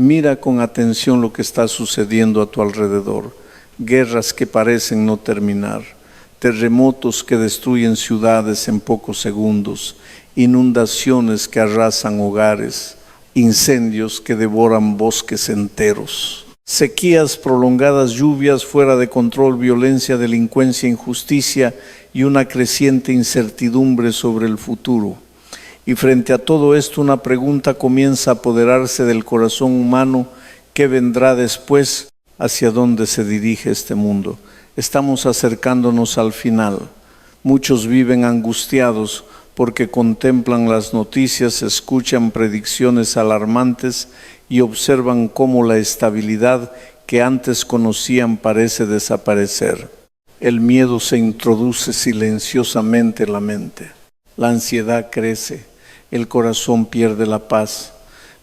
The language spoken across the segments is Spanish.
Mira con atención lo que está sucediendo a tu alrededor. Guerras que parecen no terminar, terremotos que destruyen ciudades en pocos segundos, inundaciones que arrasan hogares, incendios que devoran bosques enteros, sequías prolongadas, lluvias fuera de control, violencia, delincuencia, injusticia y una creciente incertidumbre sobre el futuro. Y frente a todo esto, una pregunta comienza a apoderarse del corazón humano: ¿qué vendrá después? ¿Hacia dónde se dirige este mundo? Estamos acercándonos al final. Muchos viven angustiados porque contemplan las noticias, escuchan predicciones alarmantes y observan cómo la estabilidad que antes conocían parece desaparecer. El miedo se introduce silenciosamente en la mente. La ansiedad crece, el corazón pierde la paz.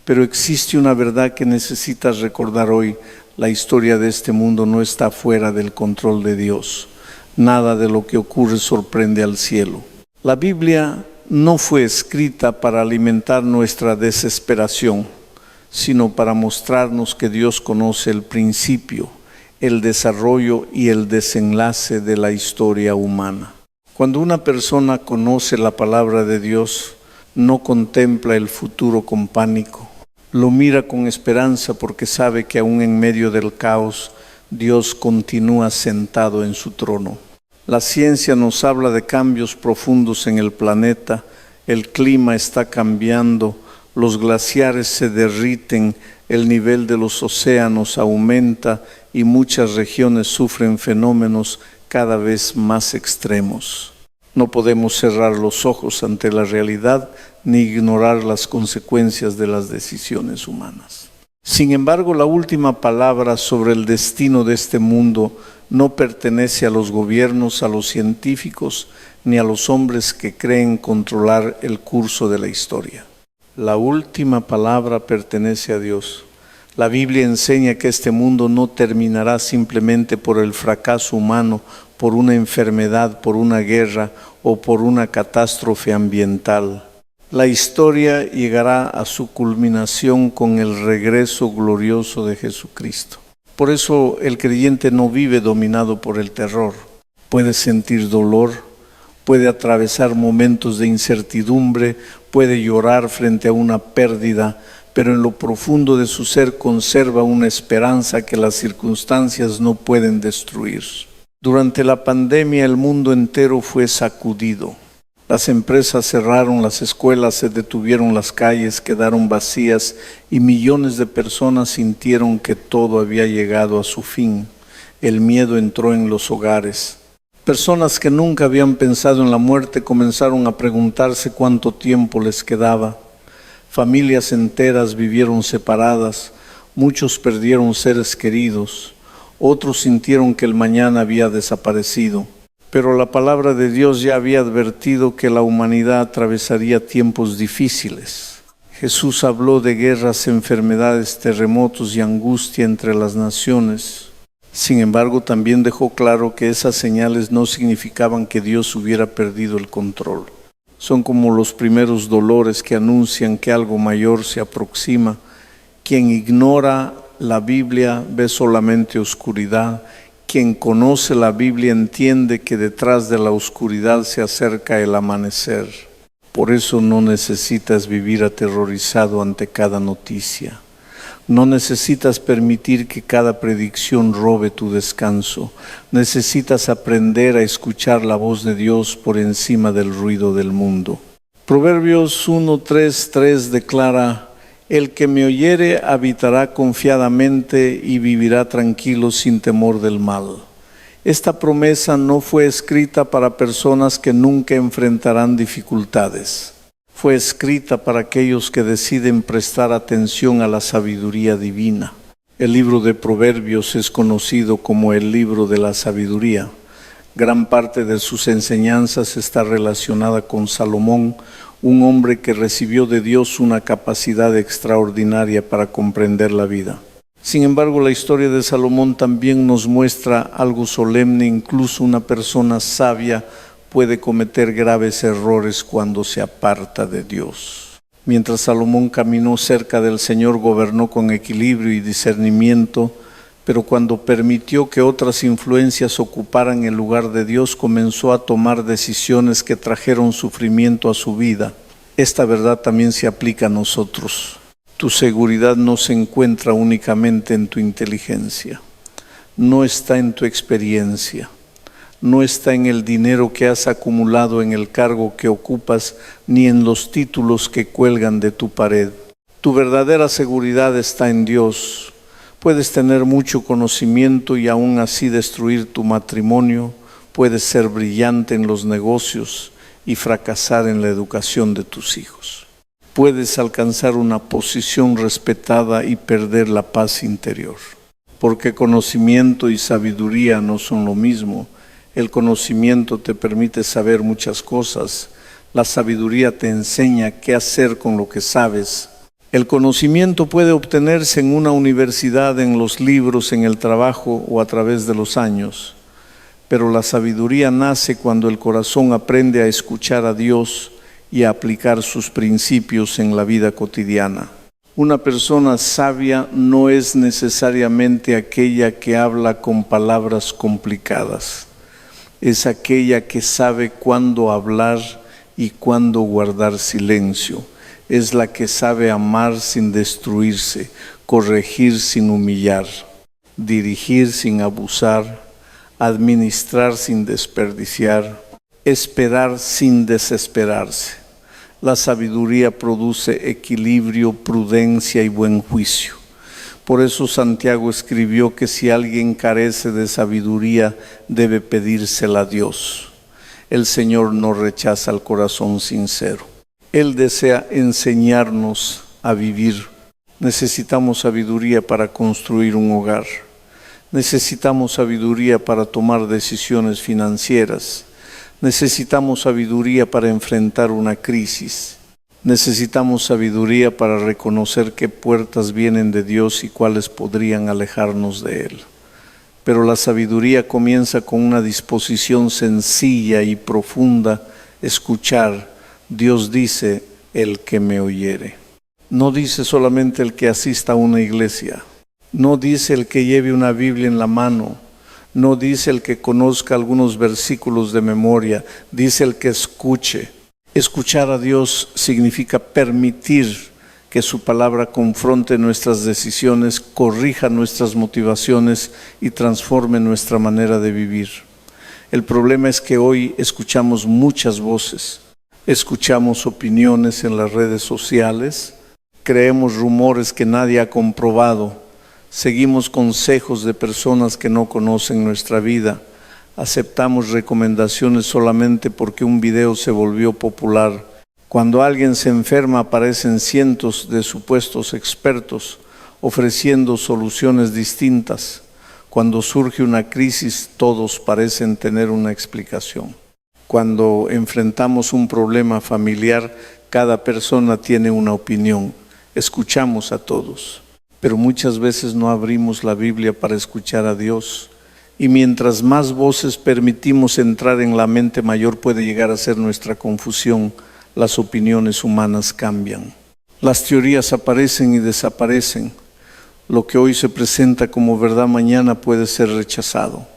Pero existe una verdad que necesitas recordar hoy: la historia de este mundo no está fuera del control de Dios. Nada de lo que ocurre sorprende al cielo. La Biblia no fue escrita para alimentar nuestra desesperación, sino para mostrarnos que Dios conoce el principio, el desarrollo y el desenlace de la historia humana. Cuando una persona conoce la palabra de Dios, no contempla el futuro con pánico. Lo mira con esperanza porque sabe que aún en medio del caos, Dios continúa sentado en su trono. La ciencia nos habla de cambios profundos en el planeta. El clima está cambiando, los glaciares se derriten, el nivel de los océanos aumenta y muchas regiones sufren fenómenos cada vez más extremos. No podemos cerrar los ojos ante la realidad ni ignorar las consecuencias de las decisiones humanas. Sin embargo, la última palabra sobre el destino de este mundo no pertenece a los gobiernos, a los científicos, ni a los hombres que creen controlar el curso de la historia. La última palabra pertenece a Dios. La Biblia enseña que este mundo no terminará simplemente por el fracaso humano, por una enfermedad, por una guerra o por una catástrofe ambiental. La historia llegará a su culminación con el regreso glorioso de Jesucristo. Por eso el creyente no vive dominado por el terror. Puede sentir dolor, puede atravesar momentos de incertidumbre, puede llorar frente a una pérdida, pero en lo profundo de su ser conserva una esperanza que las circunstancias no pueden destruir. Durante la pandemia el mundo entero fue sacudido. Las empresas cerraron, las escuelas se detuvieron, las calles quedaron vacías y millones de personas sintieron que todo había llegado a su fin. El miedo entró en los hogares. Personas que nunca habían pensado en la muerte comenzaron a preguntarse cuánto tiempo les quedaba. Familias enteras vivieron separadas, muchos perdieron seres queridos, otros sintieron que el mañana había desaparecido. Pero la palabra de Dios ya había advertido que la humanidad atravesaría tiempos difíciles. Jesús habló de guerras, enfermedades, terremotos y angustia entre las naciones. Sin embargo, también dejó claro que esas señales no significaban que Dios hubiera perdido el control. Son como los primeros dolores que anuncian que algo mayor se aproxima. Quien ignora la Biblia ve solamente oscuridad. Quien conoce la Biblia entiende que detrás de la oscuridad se acerca el amanecer. Por eso no necesitas vivir aterrorizado ante cada noticia. No necesitas permitir que cada predicción robe tu descanso. Necesitas aprender a escuchar la voz de Dios por encima del ruido del mundo. Proverbios 1:3 declara: el que me oyere habitará confiadamente y vivirá tranquilo sin temor del mal. Esta promesa no fue escrita para personas que nunca enfrentarán dificultades. Fue escrita para aquellos que deciden prestar atención a la sabiduría divina. El libro de Proverbios es conocido como el libro de la sabiduría. Gran parte de sus enseñanzas está relacionada con Salomón, un hombre que recibió de Dios una capacidad extraordinaria para comprender la vida. Sin embargo, la historia de Salomón también nos muestra algo solemne. Incluso una persona sabia puede cometer graves errores cuando se aparta de Dios. Mientras Salomón caminó cerca del Señor, gobernó con equilibrio y discernimiento, pero cuando permitió que otras influencias ocuparan el lugar de Dios, comenzó a tomar decisiones que trajeron sufrimiento a su vida. Esta verdad también se aplica a nosotros. Tu seguridad no se encuentra únicamente en tu inteligencia, no está en tu experiencia, no está en el dinero que has acumulado, en el cargo que ocupas, ni en los títulos que cuelgan de tu pared. Tu verdadera seguridad está en Dios. Puedes tener mucho conocimiento y aún así destruir tu matrimonio. Puedes ser brillante en los negocios y fracasar en la educación de tus hijos. Puedes alcanzar una posición respetada y perder la paz interior. Porque conocimiento y sabiduría no son lo mismo. El conocimiento te permite saber muchas cosas. La sabiduría te enseña qué hacer con lo que sabes. El conocimiento puede obtenerse en una universidad, en los libros, en el trabajo o a través de los años. Pero la sabiduría nace cuando el corazón aprende a escuchar a Dios y a aplicar sus principios en la vida cotidiana. Una persona sabia no es necesariamente aquella que habla con palabras complicadas. Es aquella que sabe cuándo hablar y cuándo guardar silencio. Es la que sabe amar sin destruirse, corregir sin humillar, dirigir sin abusar, administrar sin desperdiciar, esperar sin desesperarse. La sabiduría produce equilibrio, prudencia y buen juicio. Por eso Santiago escribió que si alguien carece de sabiduría, debe pedírsela a Dios. El Señor no rechaza el corazón sincero. Él desea enseñarnos a vivir. Necesitamos sabiduría para construir un hogar. Necesitamos sabiduría para tomar decisiones financieras. Necesitamos sabiduría para enfrentar una crisis. Necesitamos sabiduría para reconocer qué puertas vienen de Dios y cuáles podrían alejarnos de Él. Pero la sabiduría comienza con una disposición sencilla y profunda: escuchar. Dios dice: el que me oyere. No dice solamente el que asista a una iglesia. No dice el que lleve una Biblia en la mano. No dice el que conozca algunos versículos de memoria. Dice el que escuche. Escuchar a Dios significa permitir que su palabra confronte nuestras decisiones, corrija nuestras motivaciones y transforme nuestra manera de vivir. El problema es que hoy escuchamos muchas voces. Escuchamos opiniones en las redes sociales, creemos rumores que nadie ha comprobado, seguimos consejos de personas que no conocen nuestra vida, aceptamos recomendaciones solamente porque un video se volvió popular. Cuando alguien se enferma, aparecen cientos de supuestos expertos ofreciendo soluciones distintas. Cuando surge una crisis, todos parecen tener una explicación. Cuando enfrentamos un problema familiar, cada persona tiene una opinión. Escuchamos a todos, pero muchas veces no abrimos la Biblia para escuchar a Dios. Y mientras más voces permitimos entrar en la mente, mayor puede llegar a ser nuestra confusión. Las opiniones humanas cambian. Las teorías aparecen y desaparecen. Lo que hoy se presenta como verdad, mañana puede ser rechazado.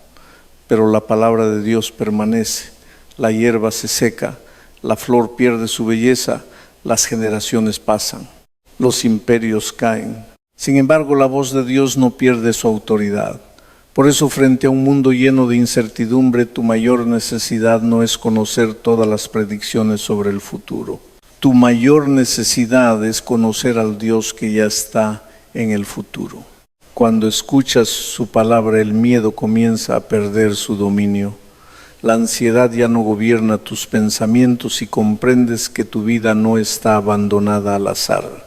Pero la palabra de Dios permanece. La hierba se seca, la flor pierde su belleza, las generaciones pasan, los imperios caen. Sin embargo, la voz de Dios no pierde su autoridad. Por eso, frente a un mundo lleno de incertidumbre, tu mayor necesidad no es conocer todas las predicciones sobre el futuro. Tu mayor necesidad es conocer al Dios que ya está en el futuro. Cuando escuchas su palabra, el miedo comienza a perder su dominio. La ansiedad ya no gobierna tus pensamientos y comprendes que tu vida no está abandonada al azar.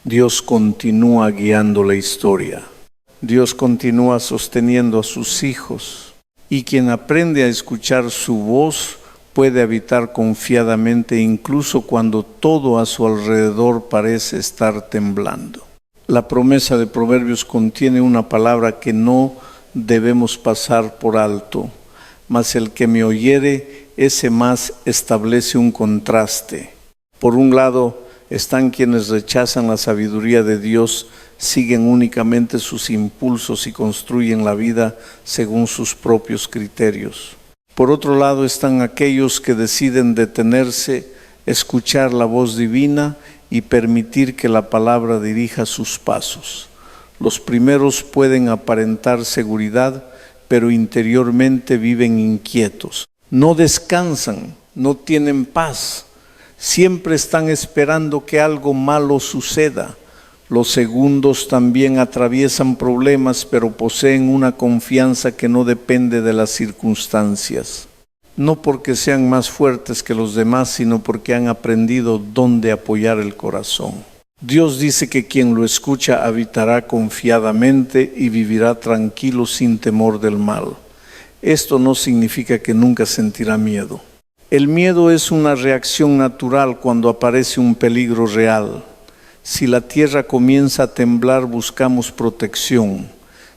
Dios continúa guiando la historia. Dios continúa sosteniendo a sus hijos. Y quien aprende a escuchar su voz puede habitar confiadamente incluso cuando todo a su alrededor parece estar temblando. La promesa de Proverbios contiene una palabra que no debemos pasar por alto. Mas el que me oyere, ese más establece un contraste. Por un lado, Están quienes rechazan la sabiduría de Dios, siguen únicamente sus impulsos y construyen la vida según sus propios criterios. Por otro lado están aquellos que deciden detenerse, escuchar la voz divina y permitir que la palabra dirija sus pasos. Los primeros pueden aparentar seguridad, pero interiormente viven inquietos. No descansan, no tienen paz. Siempre están esperando que algo malo suceda. Los segundos también atraviesan problemas, pero poseen una confianza que no depende de las circunstancias. No porque sean más fuertes que los demás, sino porque han aprendido dónde apoyar el corazón. Dios dice que quien lo escucha habitará confiadamente y vivirá tranquilo sin temor del mal. Esto no significa que nunca sentirá miedo. El miedo es una reacción natural cuando aparece un peligro real. Si la tierra comienza a temblar, buscamos protección.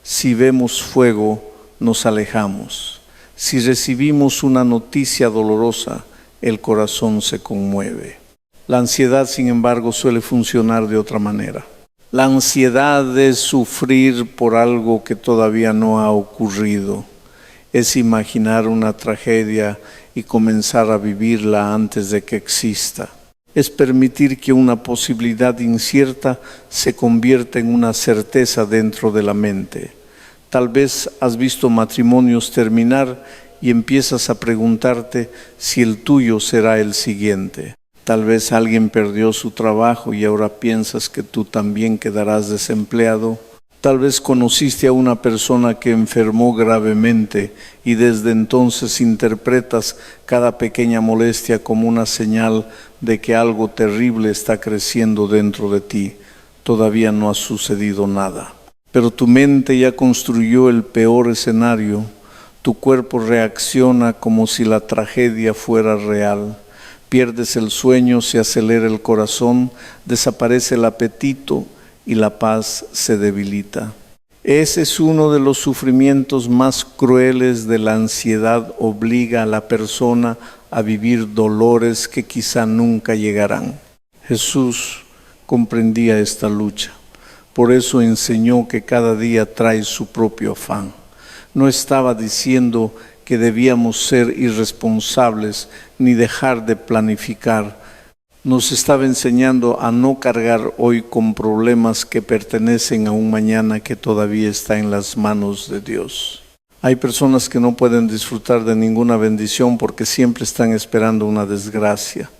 Si vemos fuego, nos alejamos. Si recibimos una noticia dolorosa, el corazón se conmueve. La ansiedad, sin embargo, suele funcionar de otra manera. La ansiedad es sufrir por algo que todavía no ha ocurrido. Es imaginar una tragedia y comenzar a vivirla antes de que exista. Es permitir que una posibilidad incierta se convierta en una certeza dentro de la mente. Tal vez has visto matrimonios terminar y empiezas a preguntarte si el tuyo será el siguiente. Tal vez alguien perdió su trabajo y ahora piensas que tú también quedarás desempleado. Tal vez conociste a una persona que enfermó gravemente y desde entonces interpretas cada pequeña molestia como una señal de que algo terrible está creciendo dentro de ti. Todavía no ha sucedido nada. Pero tu mente ya construyó el peor escenario. Tu cuerpo reacciona como si la tragedia fuera real. Pierdes el sueño, se acelera el corazón, desaparece el apetito y la paz se debilita. Ese es uno de los sufrimientos más crueles de la ansiedad. Obliga a la persona a vivir dolores que quizá nunca llegarán. Jesús comprendía esta lucha. Por eso enseñó que cada día trae su propio afán. No estaba diciendo que debíamos ser irresponsables ni dejar de planificar. Nos estaba enseñando a no cargar hoy con problemas que pertenecen a un mañana que todavía está en las manos de Dios. Hay personas que no pueden disfrutar de ninguna bendición porque siempre están esperando una desgracia.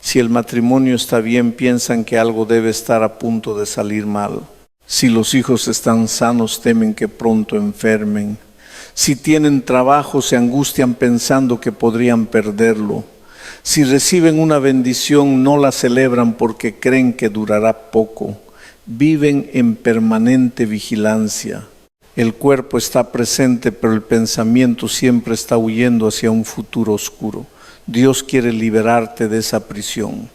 Si el matrimonio está bien, piensan que algo debe estar a punto de salir mal. Si los hijos están sanos, temen que pronto enfermen. Si tienen trabajo, se angustian pensando que podrían perderlo. Si reciben una bendición, no la celebran porque creen que durará poco. Viven en permanente vigilancia. El cuerpo está presente, pero el pensamiento siempre está huyendo hacia un futuro oscuro. Dios quiere liberarte de esa prisión.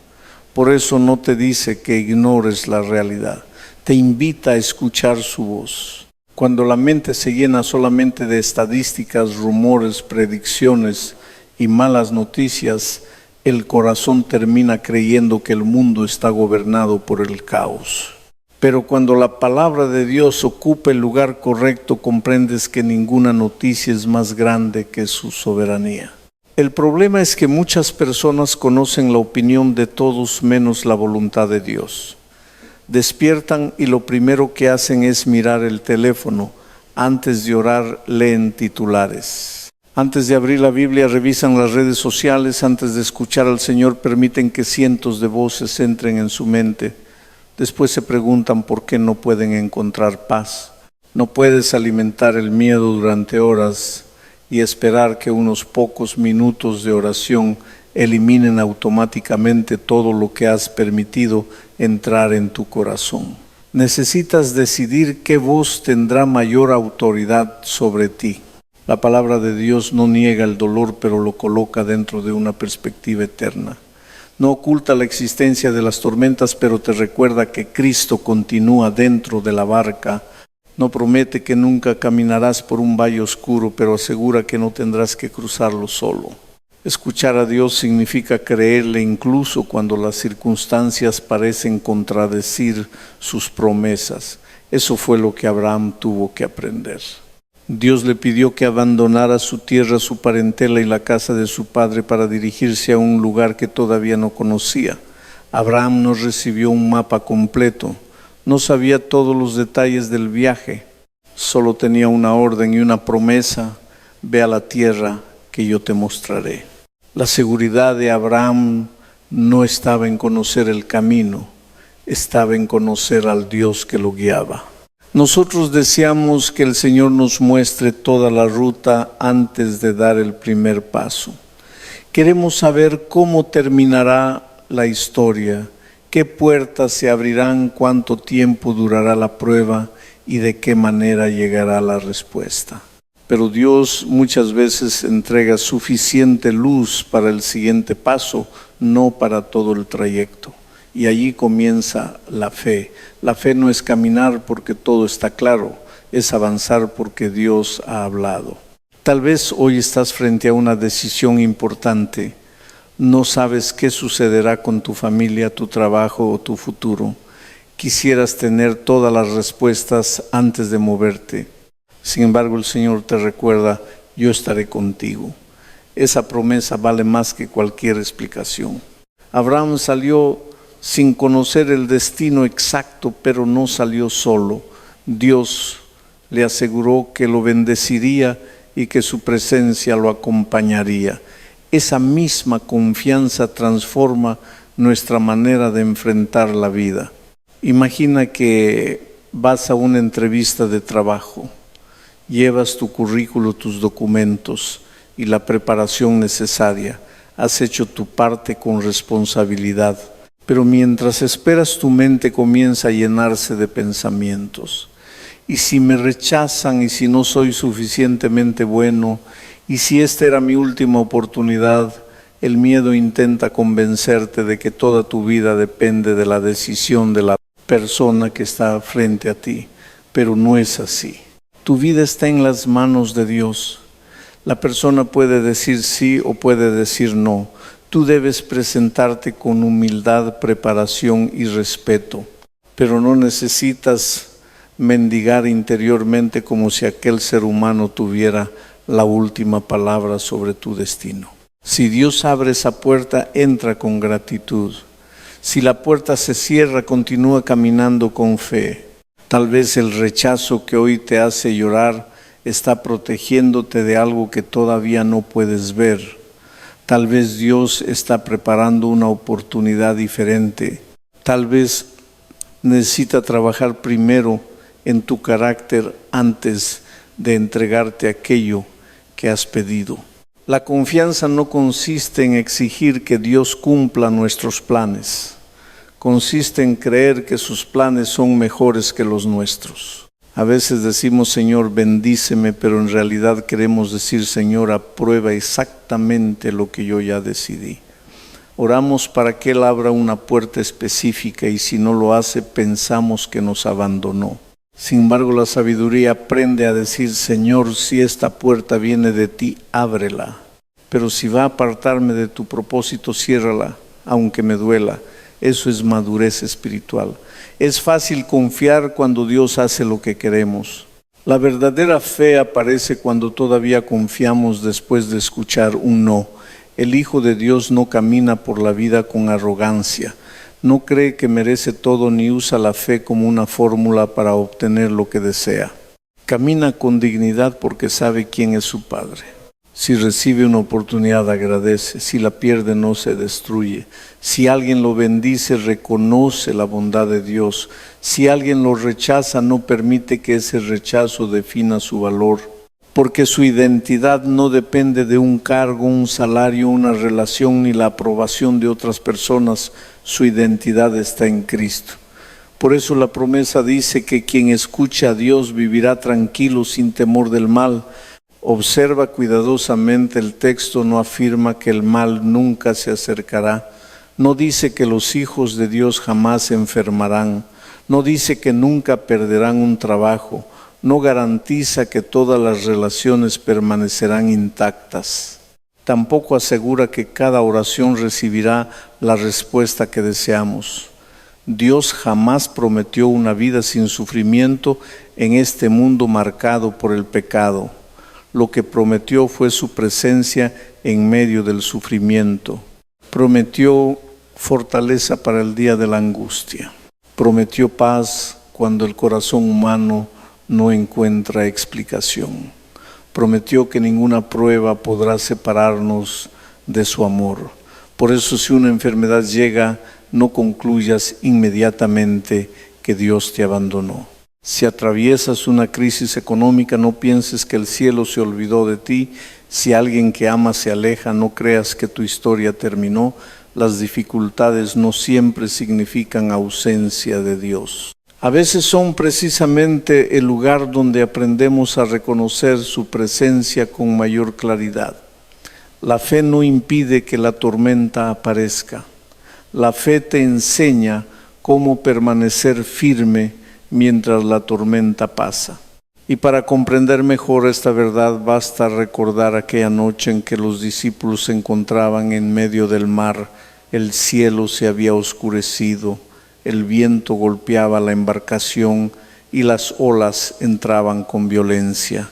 Por eso no te dice que ignores la realidad. Te invita a escuchar su voz. Cuando la mente se llena solamente de estadísticas, rumores, predicciones y malas noticias, el corazón termina creyendo que el mundo está gobernado por el caos. Pero cuando la palabra de Dios ocupa el lugar correcto, comprendes que ninguna noticia es más grande que su soberanía. El problema es que muchas personas conocen la opinión de todos menos la voluntad de Dios. Despiertan y lo primero que hacen es mirar el teléfono. Antes de orar, leen titulares. Antes de abrir la Biblia, revisan las redes sociales. Antes de escuchar al Señor, permiten que cientos de voces entren en su mente. Después se preguntan por qué no pueden encontrar paz. No puedes alimentar el miedo durante horas y esperar que unos pocos minutos de oración eliminen automáticamente todo lo que has permitido entrar en tu corazón. Necesitas decidir qué voz tendrá mayor autoridad sobre ti. La palabra de Dios no niega el dolor, pero lo coloca dentro de una perspectiva eterna. No oculta la existencia de las tormentas, pero te recuerda que Cristo continúa dentro de la barca. No promete que nunca caminarás por un valle oscuro, pero asegura que no tendrás que cruzarlo solo. Escuchar a Dios significa creerle incluso cuando las circunstancias parecen contradecir sus promesas. Eso fue lo que Abraham tuvo que aprender. Dios le pidió que abandonara su tierra, su parentela y la casa de su padre para dirigirse a un lugar que todavía no conocía. Abraham no recibió un mapa completo, no sabía todos los detalles del viaje, solo tenía una orden y una promesa: ve a la tierra que yo te mostraré. La seguridad de Abraham no estaba en conocer el camino, estaba en conocer al Dios que lo guiaba. Nosotros deseamos que el Señor nos muestre toda la ruta antes de dar el primer paso. Queremos saber cómo terminará la historia, qué puertas se abrirán, cuánto tiempo durará la prueba y de qué manera llegará la respuesta. Pero Dios muchas veces entrega suficiente luz para el siguiente paso, no para todo el trayecto. Y allí comienza la fe. La fe no es caminar porque todo está claro, es avanzar porque Dios ha hablado. Tal vez hoy estás frente a una decisión importante. No sabes qué sucederá con tu familia, tu trabajo o tu futuro. Quisieras tener todas las respuestas antes de moverte. Sin embargo, el Señor te recuerda: yo estaré contigo. Esa promesa vale más que cualquier explicación. Abraham salió sin conocer el destino exacto, pero no salió solo. Dios le aseguró que lo bendeciría y que su presencia lo acompañaría. Esa misma confianza transforma nuestra manera de enfrentar la vida. Imagina que vas a una entrevista de trabajo. Llevas tu currículo, tus documentos y la preparación necesaria. Has hecho tu parte con responsabilidad. Pero mientras esperas, tu mente comienza a llenarse de pensamientos. ¿Y si me rechazan? ¿Y si no soy suficientemente bueno? ¿Y si esta era mi última oportunidad? El miedo intenta convencerte de que toda tu vida depende de la decisión de la persona que está frente a ti. Pero no es así. Tu vida está en las manos de Dios. La persona puede decir sí o puede decir no. Tú debes presentarte con humildad, preparación y respeto, pero no necesitas mendigar interiormente como si aquel ser humano tuviera la última palabra sobre tu destino. Si Dios abre esa puerta, entra con gratitud. Si la puerta se cierra, continúa caminando con fe. Tal vez el rechazo que hoy te hace llorar está protegiéndote de algo que todavía no puedes ver. Tal vez Dios está preparando una oportunidad diferente. Tal vez necesita trabajar primero en tu carácter antes de entregarte aquello que has pedido. La confianza no consiste en exigir que Dios cumpla nuestros planes. Consiste en creer que sus planes son mejores que los nuestros. A veces decimos: Señor, bendíceme, pero en realidad queremos decir: Señor, aprueba exactamente lo que yo ya decidí. Oramos para que Él abra una puerta específica y si no lo hace, pensamos que nos abandonó. Sin embargo, la sabiduría aprende a decir: Señor, si esta puerta viene de ti, ábrela. Pero si va a apartarme de tu propósito, ciérrala, aunque me duela. Eso es madurez espiritual. Es fácil confiar cuando Dios hace lo que queremos. La verdadera fe aparece cuando todavía confiamos después de escuchar un no. El Hijo de Dios no camina por la vida con arrogancia. No cree que merece todo ni usa la fe como una fórmula para obtener lo que desea. Camina con dignidad porque sabe quién es su Padre. Si recibe una oportunidad, agradece. Si la pierde, no se destruye. Si alguien lo bendice, reconoce la bondad de Dios. Si alguien lo rechaza, no permite que ese rechazo defina su valor. Porque su identidad no depende de un cargo, un salario, una relación ni la aprobación de otras personas. Su identidad está en Cristo. Por eso la promesa dice que quien escucha a Dios vivirá tranquilo sin temor del mal. Observa cuidadosamente el texto, no afirma que el mal nunca se acercará. No dice que los hijos de Dios jamás se enfermarán. No dice que nunca perderán un trabajo. No garantiza que todas las relaciones permanecerán intactas. Tampoco asegura que cada oración recibirá la respuesta que deseamos. Dios jamás prometió una vida sin sufrimiento en este mundo marcado por el pecado. Lo que prometió fue su presencia en medio del sufrimiento. Prometió fortaleza para el día de la angustia. Prometió paz cuando el corazón humano no encuentra explicación. Prometió que ninguna prueba podrá separarnos de su amor. Por eso, si una enfermedad llega, no concluyas inmediatamente que Dios te abandonó. Si atraviesas una crisis económica, no pienses que el cielo se olvidó de ti. Si alguien que amas se aleja, no creas que tu historia terminó. Las dificultades no siempre significan ausencia de Dios. A veces son precisamente el lugar donde aprendemos a reconocer su presencia con mayor claridad. La fe no impide que la tormenta aparezca. La fe te enseña cómo permanecer firme mientras la tormenta pasa. Y para comprender mejor esta verdad basta recordar aquella noche en que los discípulos se encontraban en medio del mar. El cielo se había oscurecido, el viento golpeaba la embarcación y las olas entraban con violencia.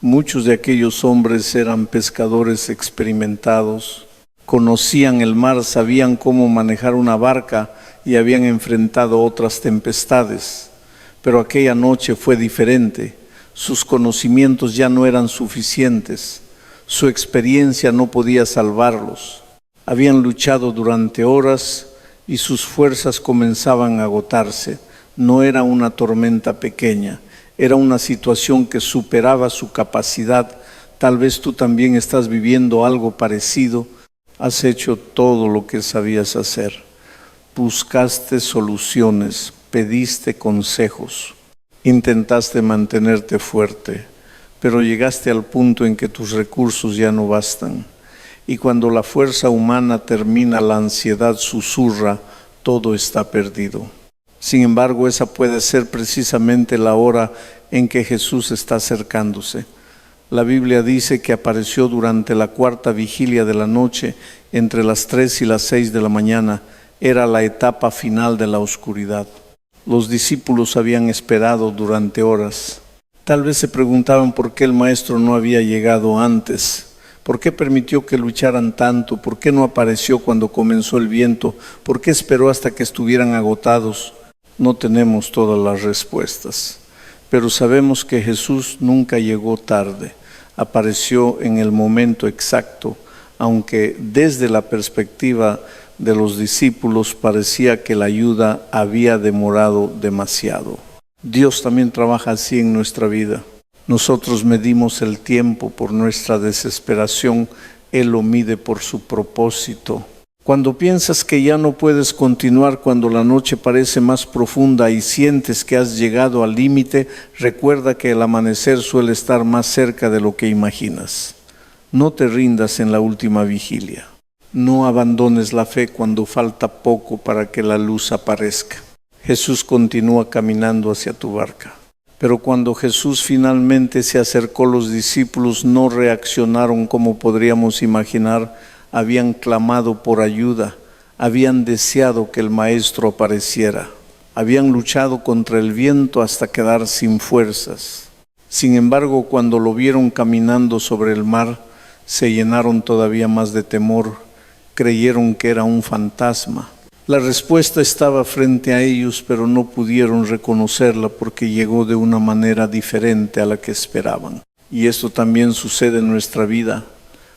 Muchos de aquellos hombres eran pescadores experimentados, conocían el mar, sabían cómo manejar una barca y habían enfrentado otras tempestades. Pero aquella noche fue diferente. Sus conocimientos ya no eran suficientes. Su experiencia no podía salvarlos. Habían luchado durante horas y sus fuerzas comenzaban a agotarse. No era una tormenta pequeña, era una situación que superaba su capacidad. Tal vez tú también estás viviendo algo parecido. Has hecho todo lo que sabías hacer. Buscaste soluciones, pediste consejos, intentaste mantenerte fuerte, pero llegaste al punto en que tus recursos ya no bastan. Y cuando la fuerza humana termina, la ansiedad susurra, todo está perdido. Sin embargo, esa puede ser precisamente la hora en que Jesús está acercándose. La Biblia dice que apareció durante la cuarta vigilia de la noche, entre las 3 y las 6 de la mañana. Era la etapa final de la oscuridad. Los discípulos habían esperado durante horas. Tal vez se preguntaban por qué el Maestro no había llegado antes. ¿Por qué permitió que lucharan tanto? ¿Por qué no apareció cuando comenzó el viento? ¿Por qué esperó hasta que estuvieran agotados? No tenemos todas las respuestas, pero sabemos que Jesús nunca llegó tarde. Apareció en el momento exacto, aunque desde la perspectiva de los discípulos parecía que la ayuda había demorado demasiado. Dios también trabaja así en nuestra vida. Nosotros medimos el tiempo por nuestra desesperación, Él lo mide por su propósito. Cuando piensas que ya no puedes continuar, cuando la noche parece más profunda y sientes que has llegado al límite, recuerda que el amanecer suele estar más cerca de lo que imaginas. No te rindas en la última vigilia. No abandones la fe cuando falta poco para que la luz aparezca. Jesús continúa caminando hacia tu barca. Pero cuando Jesús finalmente se acercó, los discípulos no reaccionaron como podríamos imaginar. Habían clamado por ayuda, habían deseado que el Maestro apareciera, habían luchado contra el viento hasta quedar sin fuerzas. Sin embargo, cuando lo vieron caminando sobre el mar, se llenaron todavía más de temor, creyeron que era un fantasma. La respuesta estaba frente a ellos, pero no pudieron reconocerla porque llegó de una manera diferente a la que esperaban. Y esto también sucede en nuestra vida.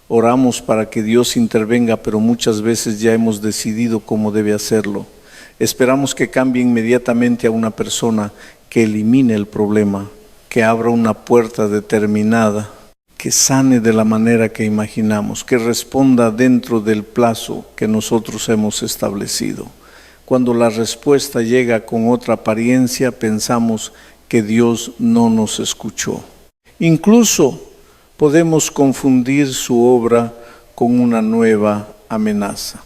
Oramos para que Dios intervenga, pero muchas veces ya hemos decidido cómo debe hacerlo. Esperamos que cambie inmediatamente a una persona, que elimine el problema, que abra una puerta determinada, que sane de la manera que imaginamos, que responda dentro del plazo que nosotros hemos establecido. Cuando la respuesta llega con otra apariencia, pensamos que Dios no nos escuchó. Incluso podemos confundir su obra con una nueva amenaza.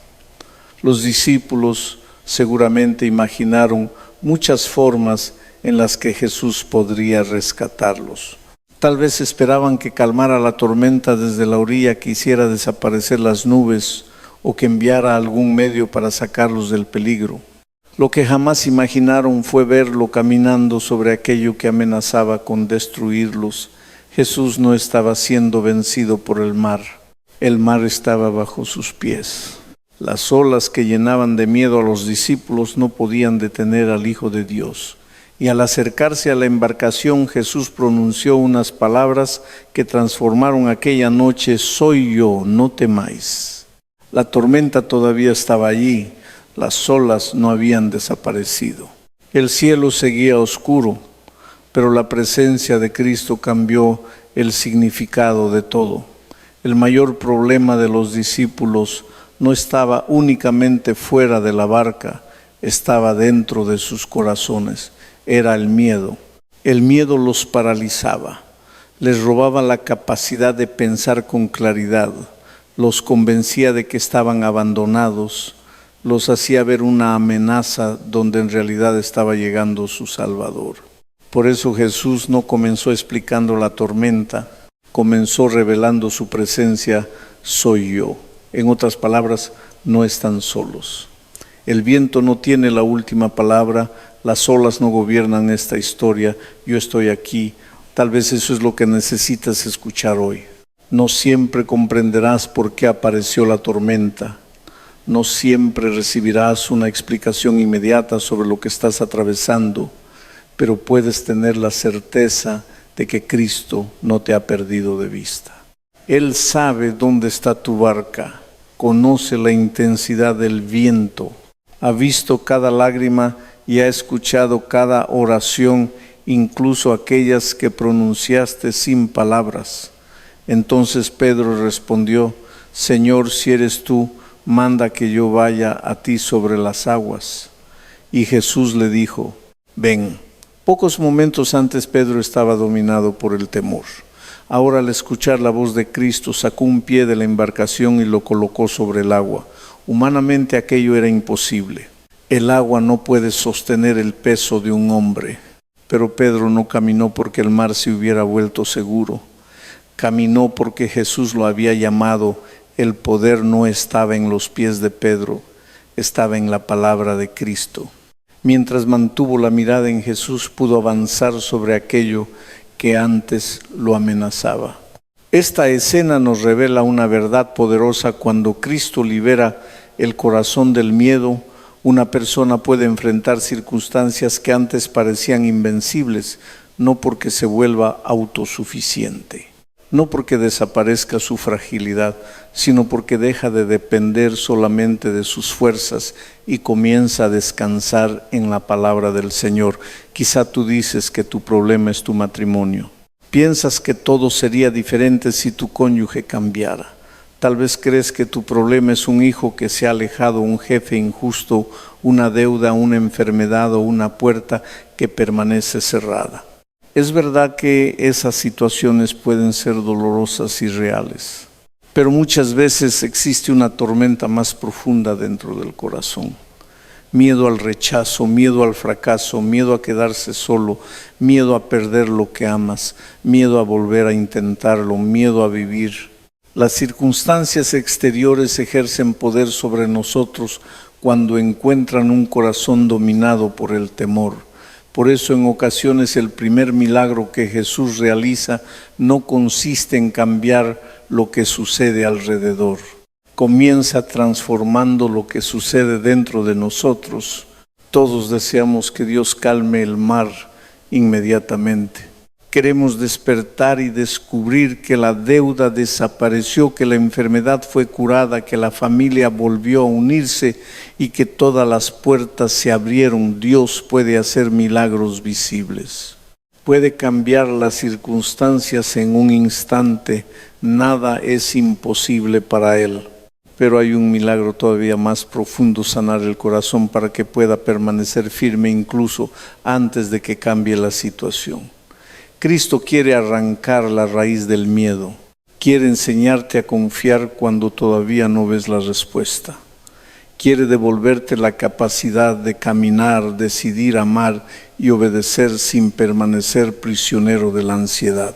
Los discípulos seguramente imaginaron muchas formas en las que Jesús podría rescatarlos. Tal vez esperaban que calmara la tormenta desde la orilla, que hiciera desaparecer las nubes o que enviara algún medio para sacarlos del peligro. Lo que jamás imaginaron fue verlo caminando sobre aquello que amenazaba con destruirlos. Jesús no estaba siendo vencido por el mar estaba bajo sus pies. Las olas que llenaban de miedo a los discípulos no podían detener al Hijo de Dios. Y al acercarse a la embarcación, Jesús pronunció unas palabras que transformaron aquella noche: soy yo, no temáis. La tormenta todavía estaba allí, las olas no habían desaparecido. El cielo seguía oscuro, pero la presencia de Cristo cambió el significado de todo. El mayor problema de los discípulos no estaba únicamente fuera de la barca, estaba dentro de sus corazones. Era el miedo. El miedo los paralizaba, les robaba la capacidad de pensar con claridad, los convencía de que estaban abandonados, los hacía ver una amenaza donde en realidad estaba llegando su Salvador. Por eso Jesús no comenzó explicando la tormenta, comenzó revelando su presencia: soy yo. En otras palabras, no están solos. El viento no tiene la última palabra, las olas no gobiernan esta historia, yo estoy aquí. Tal vez eso es lo que necesitas escuchar hoy. No siempre comprenderás por qué apareció la tormenta. No siempre recibirás una explicación inmediata sobre lo que estás atravesando, pero puedes tener la certeza de que Cristo no te ha perdido de vista. Él sabe dónde está tu barca, conoce la intensidad del viento, ha visto cada lágrima y ha escuchado cada oración, incluso aquellas que pronunciaste sin palabras. Entonces Pedro respondió: Señor, si eres tú, manda que yo vaya a ti sobre las aguas. Y Jesús le dijo: ven. Pocos momentos antes Pedro estaba dominado por el temor. Ahora, al escuchar la voz de Cristo, sacó un pie de la embarcación y lo colocó sobre el agua. Humanamente aquello era imposible. El agua no puede sostener el peso de un hombre. Pero Pedro no caminó porque el mar se hubiera vuelto seguro. Caminó porque Jesús lo había llamado. El poder no estaba en los pies de Pedro, estaba en la palabra de Cristo. Mientras mantuvo la mirada en Jesús, pudo avanzar sobre aquello que antes lo amenazaba. Esta escena nos revela una verdad poderosa. Cuando Cristo libera el corazón del miedo, una persona puede enfrentar circunstancias que antes parecían invencibles, no porque se vuelva autosuficiente, no porque desaparezca su fragilidad, sino porque deja de depender solamente de sus fuerzas y comienza a descansar en la palabra del Señor. Quizá tú dices que tu problema es tu matrimonio. Piensas que todo sería diferente si tu cónyuge cambiara. Tal vez crees que tu problema es un hijo que se ha alejado, un jefe injusto, una deuda, una enfermedad o una puerta que permanece cerrada. Es verdad que esas situaciones pueden ser dolorosas y reales, pero muchas veces existe una tormenta más profunda dentro del corazón. Miedo al rechazo, miedo al fracaso, miedo a quedarse solo, miedo a perder lo que amas, miedo a volver a intentarlo, miedo a vivir. Las circunstancias exteriores ejercen poder sobre nosotros cuando encuentran un corazón dominado por el temor. Por eso en ocasiones el primer milagro que Jesús realiza no consiste en cambiar lo que sucede alrededor. Comienza transformando lo que sucede dentro de nosotros. Todos deseamos que Dios calme el mar inmediatamente. Queremos despertar y descubrir que la deuda desapareció, que la enfermedad fue curada, que la familia volvió a unirse y que todas las puertas se abrieron. Dios puede hacer milagros visibles. Puede cambiar las circunstancias en un instante. Nada es imposible para Él. Pero hay un milagro todavía más profundo: sanar el corazón para que pueda permanecer firme incluso antes de que cambie la situación. Cristo quiere arrancar la raíz del miedo. Quiere enseñarte a confiar cuando todavía no ves la respuesta. Quiere devolverte la capacidad de caminar, decidir amar y obedecer sin permanecer prisionero de la ansiedad.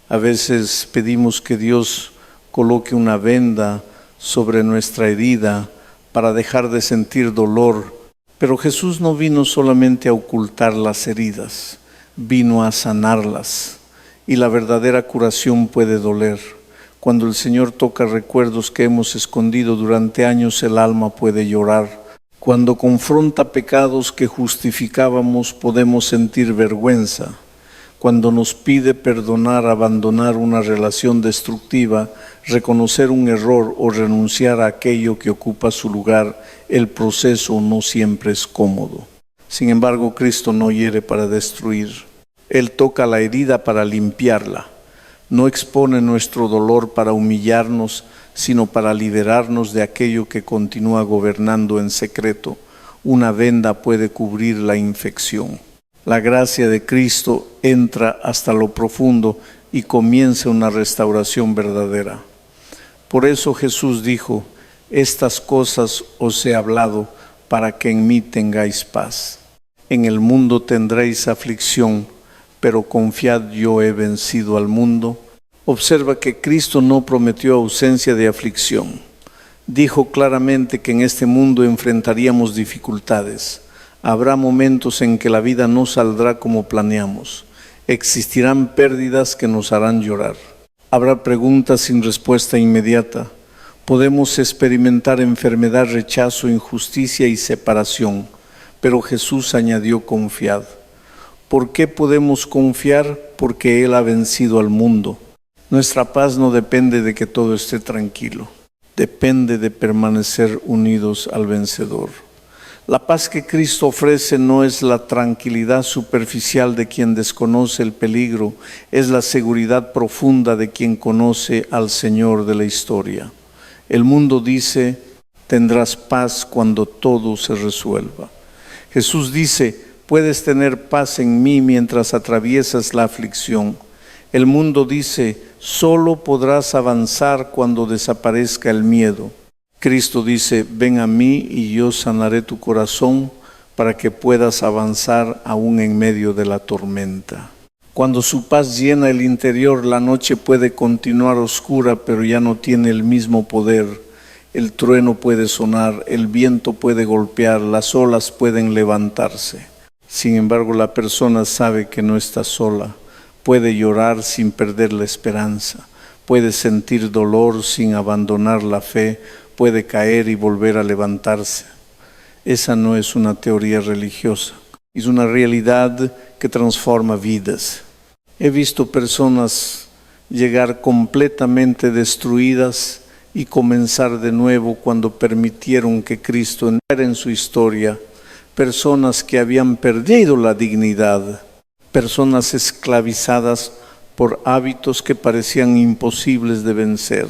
A veces pedimos que Dios coloque una venda sobre nuestra herida para dejar de sentir dolor, pero Jesús no vino solamente a ocultar las heridas, vino a sanarlas, y la verdadera curación puede doler. Cuando el Señor toca recuerdos que hemos escondido durante años, el alma puede llorar. Cuando confronta pecados que justificábamos, podemos sentir vergüenza. Cuando nos pide perdonar, abandonar una relación destructiva, reconocer un error o renunciar a aquello que ocupa su lugar, el proceso no siempre es cómodo. Sin embargo, Cristo no hiere para destruir. Él toca la herida para limpiarla. No expone nuestro dolor para humillarnos, sino para liberarnos de aquello que continúa gobernando en secreto. Una venda puede cubrir la infección. La gracia de Cristo entra hasta lo profundo y comienza una restauración verdadera. Por eso Jesús dijo: estas cosas os he hablado para que en mí tengáis paz. En el mundo tendréis aflicción, pero confiad, yo he vencido al mundo. Observa que Cristo no prometió ausencia de aflicción. Dijo claramente que en este mundo enfrentaríamos dificultades. Habrá momentos en que la vida no saldrá como planeamos. Existirán pérdidas que nos harán llorar. Habrá preguntas sin respuesta inmediata. Podemos experimentar enfermedad, rechazo, injusticia y separación. Pero Jesús añadió: confiad. ¿Por qué podemos confiar? Porque Él ha vencido al mundo. Nuestra paz no depende de que todo esté tranquilo. Depende de permanecer unidos al vencedor. La paz que Cristo ofrece no es la tranquilidad superficial de quien desconoce el peligro, es la seguridad profunda de quien conoce al Señor de la historia. El mundo dice: tendrás paz cuando todo se resuelva. Jesús dice: puedes tener paz en mí mientras atraviesas la aflicción. El mundo dice: solo podrás avanzar cuando desaparezca el miedo. Cristo dice: ven a mí y yo sanaré tu corazón para que puedas avanzar aún en medio de la tormenta. Cuando su paz llena el interior, la noche puede continuar oscura, pero ya no tiene el mismo poder. El trueno puede sonar, el viento puede golpear, las olas pueden levantarse. Sin embargo, la persona sabe que no está sola. Puede llorar sin perder la esperanza. Puede sentir dolor sin abandonar la fe. Puede caer y volver a levantarse. Esa no es una teoría religiosa, es una realidad que transforma vidas. He visto personas llegar completamente destruidas y comenzar de nuevo cuando permitieron que Cristo entrara en su historia. Personas que habían perdido la dignidad, personas esclavizadas por hábitos que parecían imposibles de vencer,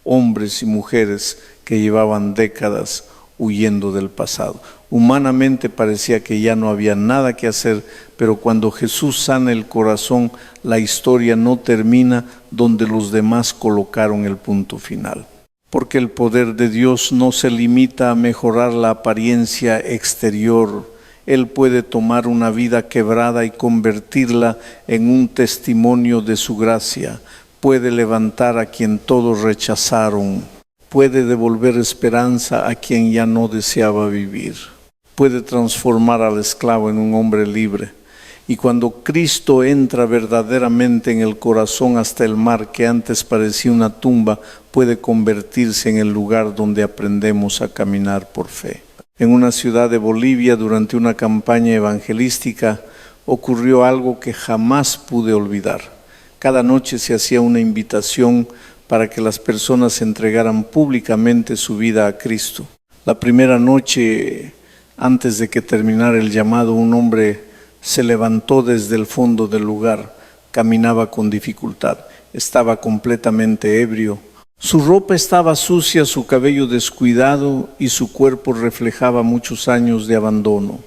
hombres y mujeres que llevaban décadas huyendo del pasado. Humanamente parecía que ya no había nada que hacer, pero cuando Jesús sana el corazón, la historia no termina donde los demás colocaron el punto final. Porque el poder de Dios no se limita a mejorar la apariencia exterior. Él puede tomar una vida quebrada y convertirla en un testimonio de su gracia. Puede levantar a quien todos rechazaron. Puede devolver esperanza a quien ya no deseaba vivir. Puede transformar al esclavo en un hombre libre. Y cuando Cristo entra verdaderamente en el corazón, hasta el mar que antes parecía una tumba puede convertirse en el lugar donde aprendemos a caminar por fe. En una ciudad de Bolivia, durante una campaña evangelística, ocurrió algo que jamás pude olvidar. Cada noche se hacía una invitación para que las personas entregaran públicamente su vida a Cristo. La primera noche, antes de que terminara el llamado, un hombre se levantó desde el fondo del lugar. Caminaba con dificultad, estaba completamente ebrio. Su ropa estaba sucia, su cabello descuidado y su cuerpo reflejaba muchos años de abandono.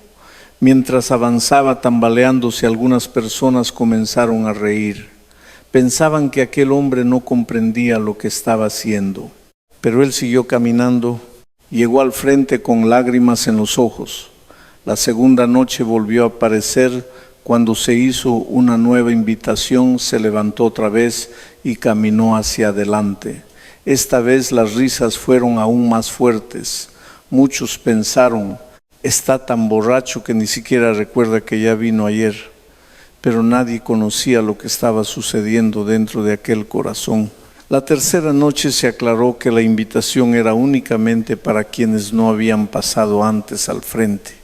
Mientras avanzaba tambaleándose, algunas personas comenzaron a reír. Pensaban que aquel hombre no comprendía lo que estaba haciendo. Pero él siguió caminando, llegó al frente con lágrimas en los ojos. La segunda noche volvió a aparecer Cuando se hizo una nueva invitación, se levantó otra vez y caminó hacia adelante. Esta vez las risas fueron aún más fuertes. Muchos pensaron, está tan borracho que ni siquiera recuerda que ya vino ayer. Pero nadie conocía lo que estaba sucediendo dentro de aquel corazón. La tercera noche se aclaró que la invitación era únicamente para quienes no habían pasado antes al frente.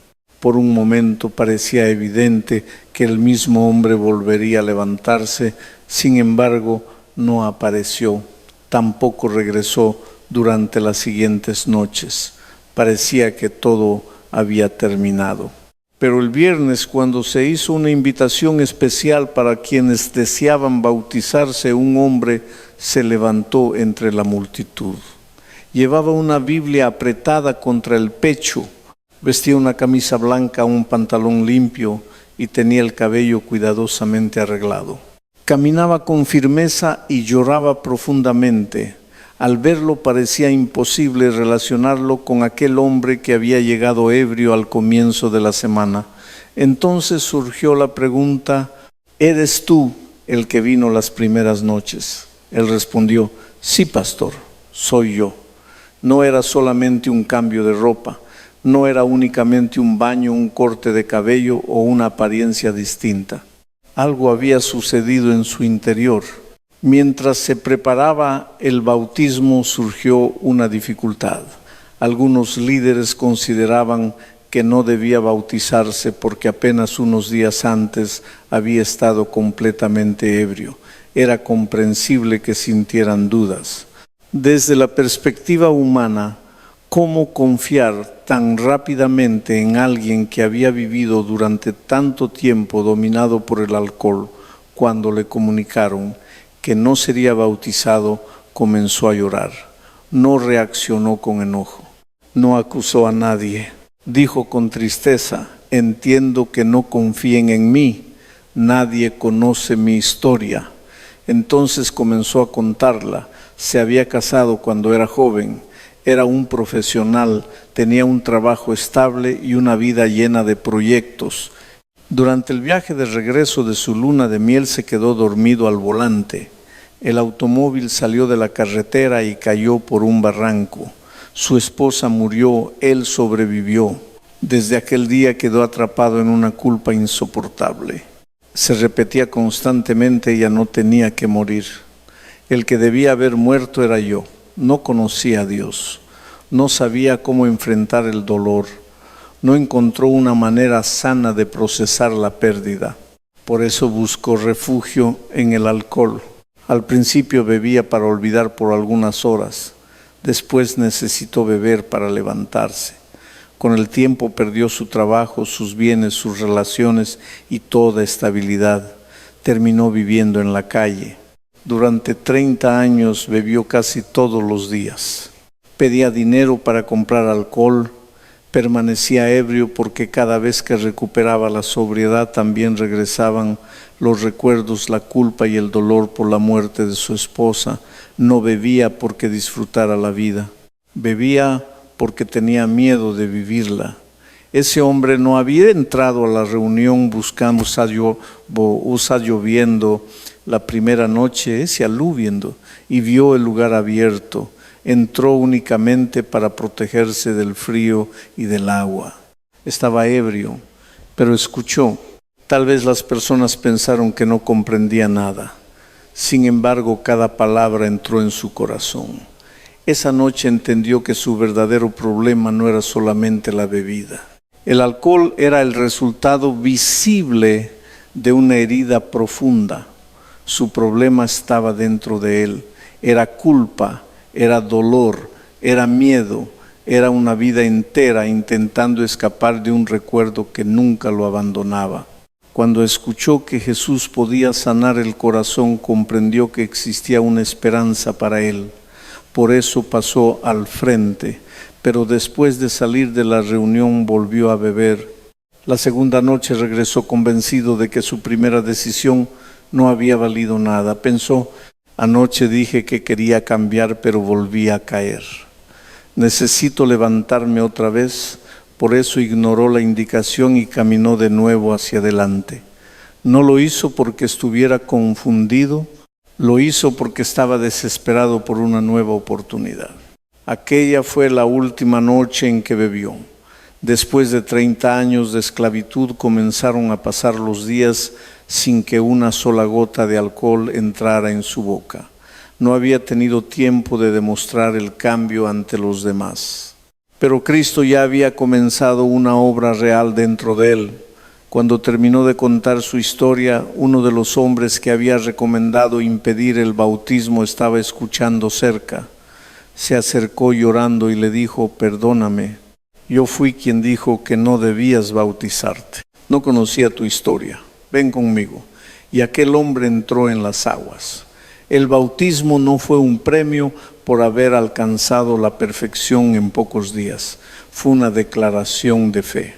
Por un momento parecía evidente que el mismo hombre volvería a levantarse, sin embargo no apareció, tampoco regresó durante las siguientes noches. Parecía que todo había terminado. Pero el viernes, cuando se hizo una invitación especial para quienes deseaban bautizarse, un hombre se levantó entre la multitud. Llevaba una Biblia apretada contra el pecho, vestía una camisa blanca, un pantalón limpio y tenía el cabello cuidadosamente arreglado. Caminaba con firmeza y lloraba profundamente. Al verlo parecía imposible relacionarlo con aquel hombre que había llegado ebrio al comienzo de la semana. Entonces surgió la pregunta, ¿eres tú el que vino las primeras noches? Él respondió, sí, pastor, soy yo. No era solamente un cambio de ropa, no era únicamente un baño, un corte de cabello o una apariencia distinta. Algo había sucedido en su interior. Mientras se preparaba el bautismo surgió una dificultad. Algunos líderes consideraban que no debía bautizarse porque apenas unos días antes había estado completamente ebrio. Era comprensible que sintieran dudas. Desde la perspectiva humana, ¿cómo confiar tan rápidamente en alguien que había vivido durante tanto tiempo dominado por el alcohol? Cuando le comunicaron que no sería bautizado, comenzó a llorar. No reaccionó con enojo, no acusó a nadie. Dijo con tristeza, entiendo que no confíen en mí, nadie conoce mi historia. Entonces comenzó a contarla. Se había casado cuando era joven, era un profesional, tenía un trabajo estable y una vida llena de proyectos. Durante el viaje de regreso de su luna de miel se quedó dormido al volante. El automóvil salió de la carretera y cayó por un barranco. Su esposa murió, él sobrevivió. Desde aquel día quedó atrapado en una culpa insoportable. Se repetía constantemente, ella no tenía que morir. El que debía haber muerto era yo. No conocía a Dios. No sabía cómo enfrentar el dolor. No encontró una manera sana de procesar la pérdida. Por eso buscó refugio en el alcohol. Al principio bebía para olvidar por algunas horas. Después necesitó beber para levantarse. Con el tiempo perdió su trabajo, sus bienes, sus relaciones y toda estabilidad. Terminó viviendo en la calle. Durante 30 años bebió casi todos los días. Pedía dinero para comprar alcohol. Permanecía ebrio porque cada vez que recuperaba la sobriedad también regresaban los recuerdos, la culpa y el dolor por la muerte de su esposa. No bebía porque disfrutara la vida. Bebía porque tenía miedo de vivirla. Ese hombre no había entrado a la reunión buscando, usa lloviendo la primera noche, ese aluviendo, y vio el lugar abierto. Entró únicamente para protegerse del frío y del agua. Estaba ebrio, pero escuchó. Tal vez las personas pensaron que no comprendía nada. Sin embargo, cada palabra entró en su corazón. Esa noche entendió que su verdadero problema no era solamente la bebida. El alcohol era el resultado visible de una herida profunda. Su problema estaba dentro de él. Era culpa, era dolor, era miedo, era una vida entera intentando escapar de un recuerdo que nunca lo abandonaba. Cuando escuchó que Jesús podía sanar el corazón, comprendió que existía una esperanza para él. Por eso pasó al frente, pero después de salir de la reunión volvió a beber. La segunda noche regresó convencido de que su primera decisión no había valido nada. Pensó, anoche dije que quería cambiar, pero volví a caer. Necesito levantarme otra vez. Por eso ignoró la indicación y caminó de nuevo hacia adelante. No lo hizo porque estuviera confundido, lo hizo porque estaba desesperado por una nueva oportunidad. Aquella fue la última noche en que bebió. Después de 30 años de esclavitud comenzaron a pasar los días sin que una sola gota de alcohol entrara en su boca. No había tenido tiempo de demostrar el cambio ante los demás. Pero Cristo ya había comenzado una obra real dentro de él. Cuando terminó de contar su historia, uno de los hombres que había recomendado impedir el bautismo estaba escuchando cerca. Se acercó llorando y le dijo: perdóname, yo fui quien dijo que no debías bautizarte. No conocía tu historia, ven conmigo. Y aquel hombre entró en las aguas. El bautismo no fue un premio por haber alcanzado la perfección en pocos días, fue una declaración de fe.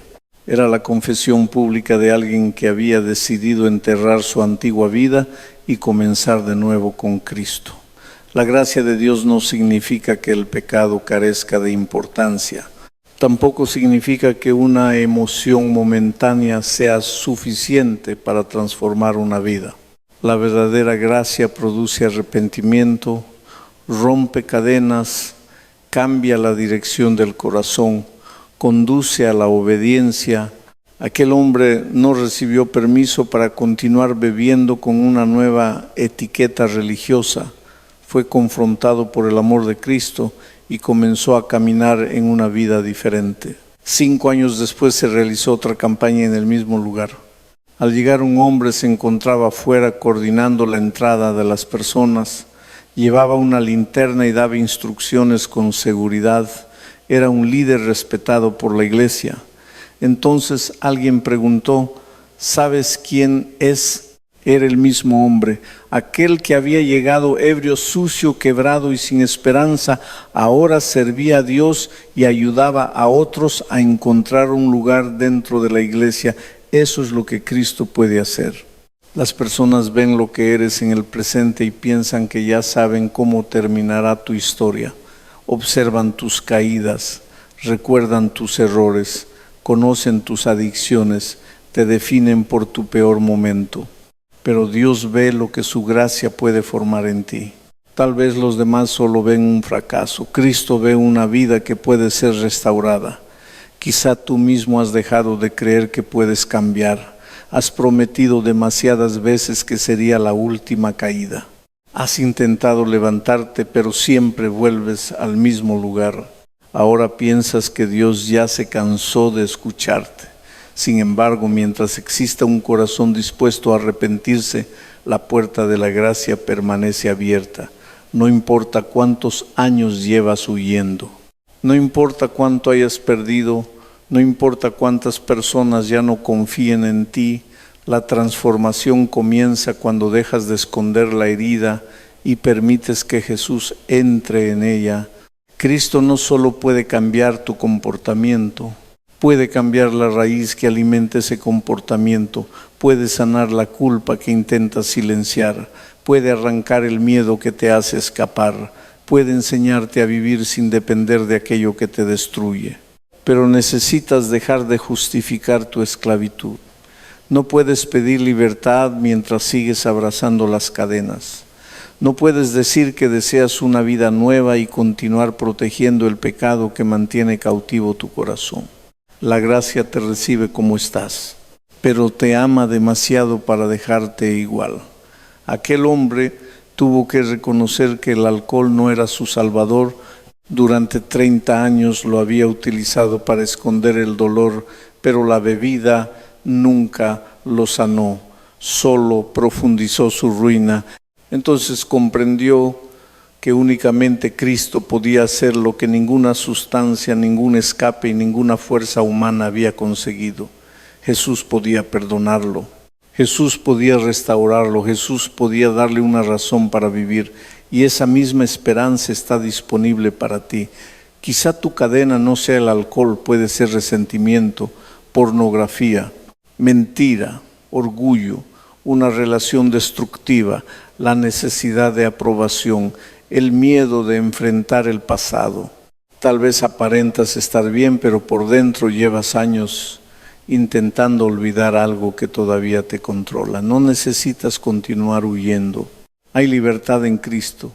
Era la confesión pública de alguien que había decidido enterrar su antigua vida y comenzar de nuevo con Cristo. La gracia de Dios no significa que el pecado carezca de importancia. Tampoco significa que una emoción momentánea sea suficiente para transformar una vida. La verdadera gracia produce arrepentimiento, rompe cadenas, cambia la dirección del corazón, conduce a la obediencia. Aquel hombre no recibió permiso para continuar bebiendo con una nueva etiqueta religiosa. Fue confrontado por el amor de Cristo y comenzó a caminar en una vida diferente. 5 años después se realizó otra campaña en el mismo lugar. Al llegar un hombre se encontraba afuera coordinando la entrada de las personas. Llevaba una linterna y daba instrucciones con seguridad. Era un líder respetado por la iglesia. Entonces alguien preguntó: ¿sabes quién es? Era el mismo hombre, aquel que había llegado ebrio, sucio, quebrado y sin esperanza. Ahora servía a Dios y ayudaba a otros a encontrar un lugar dentro de la iglesia. Eso es lo que Cristo puede hacer. Las personas ven lo que eres en el presente y piensan que ya saben cómo terminará tu historia. Observan tus caídas, recuerdan tus errores, conocen tus adicciones, te definen por tu peor momento. Pero Dios ve lo que su gracia puede formar en ti. Tal vez los demás solo ven un fracaso. Cristo ve una vida que puede ser restaurada. Quizá tú mismo has dejado de creer que puedes cambiar. Has prometido demasiadas veces que sería la última caída. Has intentado levantarte, pero siempre vuelves al mismo lugar. Ahora piensas que Dios ya se cansó de escucharte. Sin embargo, mientras exista un corazón dispuesto a arrepentirse, la puerta de la gracia permanece abierta. No importa cuántos años llevas huyendo, no importa cuánto hayas perdido, no importa cuántas personas ya no confíen en ti, la transformación comienza cuando dejas de esconder la herida y permites que Jesús entre en ella. Cristo no solo puede cambiar tu comportamiento, puede cambiar la raíz que alimenta ese comportamiento, puede sanar la culpa que intentas silenciar, puede arrancar el miedo que te hace escapar, puede enseñarte a vivir sin depender de aquello que te destruye. Pero necesitas dejar de justificar tu esclavitud. No puedes pedir libertad mientras sigues abrazando las cadenas. No puedes decir que deseas una vida nueva y continuar protegiendo el pecado que mantiene cautivo tu corazón. La gracia te recibe como estás, pero te ama demasiado para dejarte igual. Aquel hombre tuvo que reconocer que el alcohol no era su salvador. Durante 30 años lo había utilizado para esconder el dolor, pero la bebida nunca lo sanó, solo profundizó su ruina. Entonces comprendió que únicamente Cristo podía hacer lo que ninguna sustancia, ningún escape y ninguna fuerza humana había conseguido. Jesús podía perdonarlo, Jesús podía restaurarlo, Jesús podía darle una razón para vivir, y esa misma esperanza está disponible para ti. Quizá tu cadena no sea el alcohol, puede ser resentimiento, pornografía, mentira, orgullo, una relación destructiva, la necesidad de aprobación, el miedo de enfrentar el pasado. Tal vez aparentas estar bien, pero por dentro llevas años intentando olvidar algo que todavía te controla. No necesitas continuar huyendo. Hay libertad en Cristo,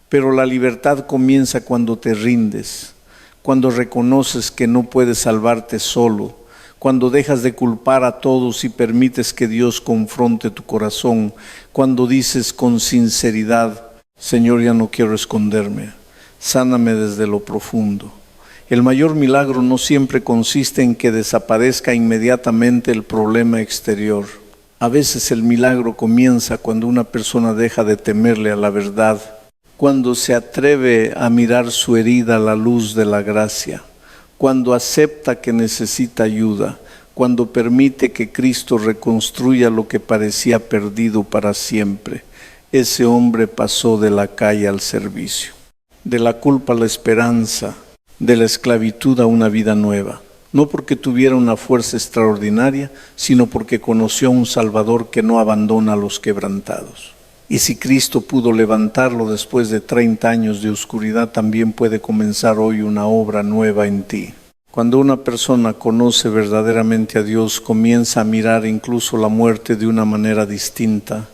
pero la libertad comienza cuando te rindes, cuando reconoces que no puedes salvarte solo, cuando dejas de culpar a todos y permites que Dios confronte tu corazón, cuando dices con sinceridad: Señor, ya no quiero esconderme, sáname desde lo profundo. El mayor milagro no siempre consiste en que desaparezca inmediatamente el problema exterior. A veces el milagro comienza cuando una persona deja de temerle a la verdad, cuando se atreve a mirar su herida a la luz de la gracia, cuando acepta que necesita ayuda, cuando permite que Cristo reconstruya lo que parecía perdido para siempre. Ese hombre pasó de la calle al servicio, de la culpa a la esperanza, de la esclavitud a una vida nueva. No porque tuviera una fuerza extraordinaria, sino porque conoció a un Salvador que no abandona a los quebrantados. Y si Cristo pudo levantarlo después de 30 años de oscuridad, también puede comenzar hoy una obra nueva en ti. Cuando una persona conoce verdaderamente a Dios, comienza a mirar incluso la muerte de una manera distinta,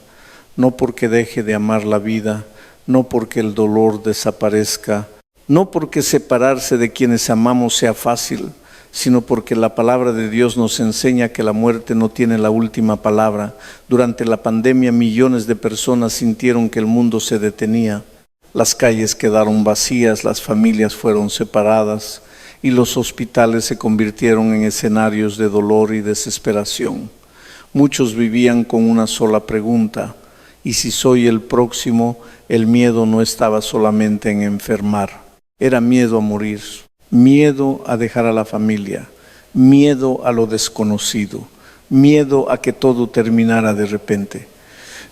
no porque deje de amar la vida, no porque el dolor desaparezca, no porque separarse de quienes amamos sea fácil, sino porque la palabra de Dios nos enseña que la muerte no tiene la última palabra. Durante la pandemia, millones de personas sintieron que el mundo se detenía. Las calles quedaron vacías, las familias fueron separadas y los hospitales se convirtieron en escenarios de dolor y desesperación. Muchos vivían con una sola pregunta: ¿y si soy el próximo? El miedo no estaba solamente en enfermar, era miedo a morir, miedo a dejar a la familia, miedo a lo desconocido, miedo a que todo terminara de repente.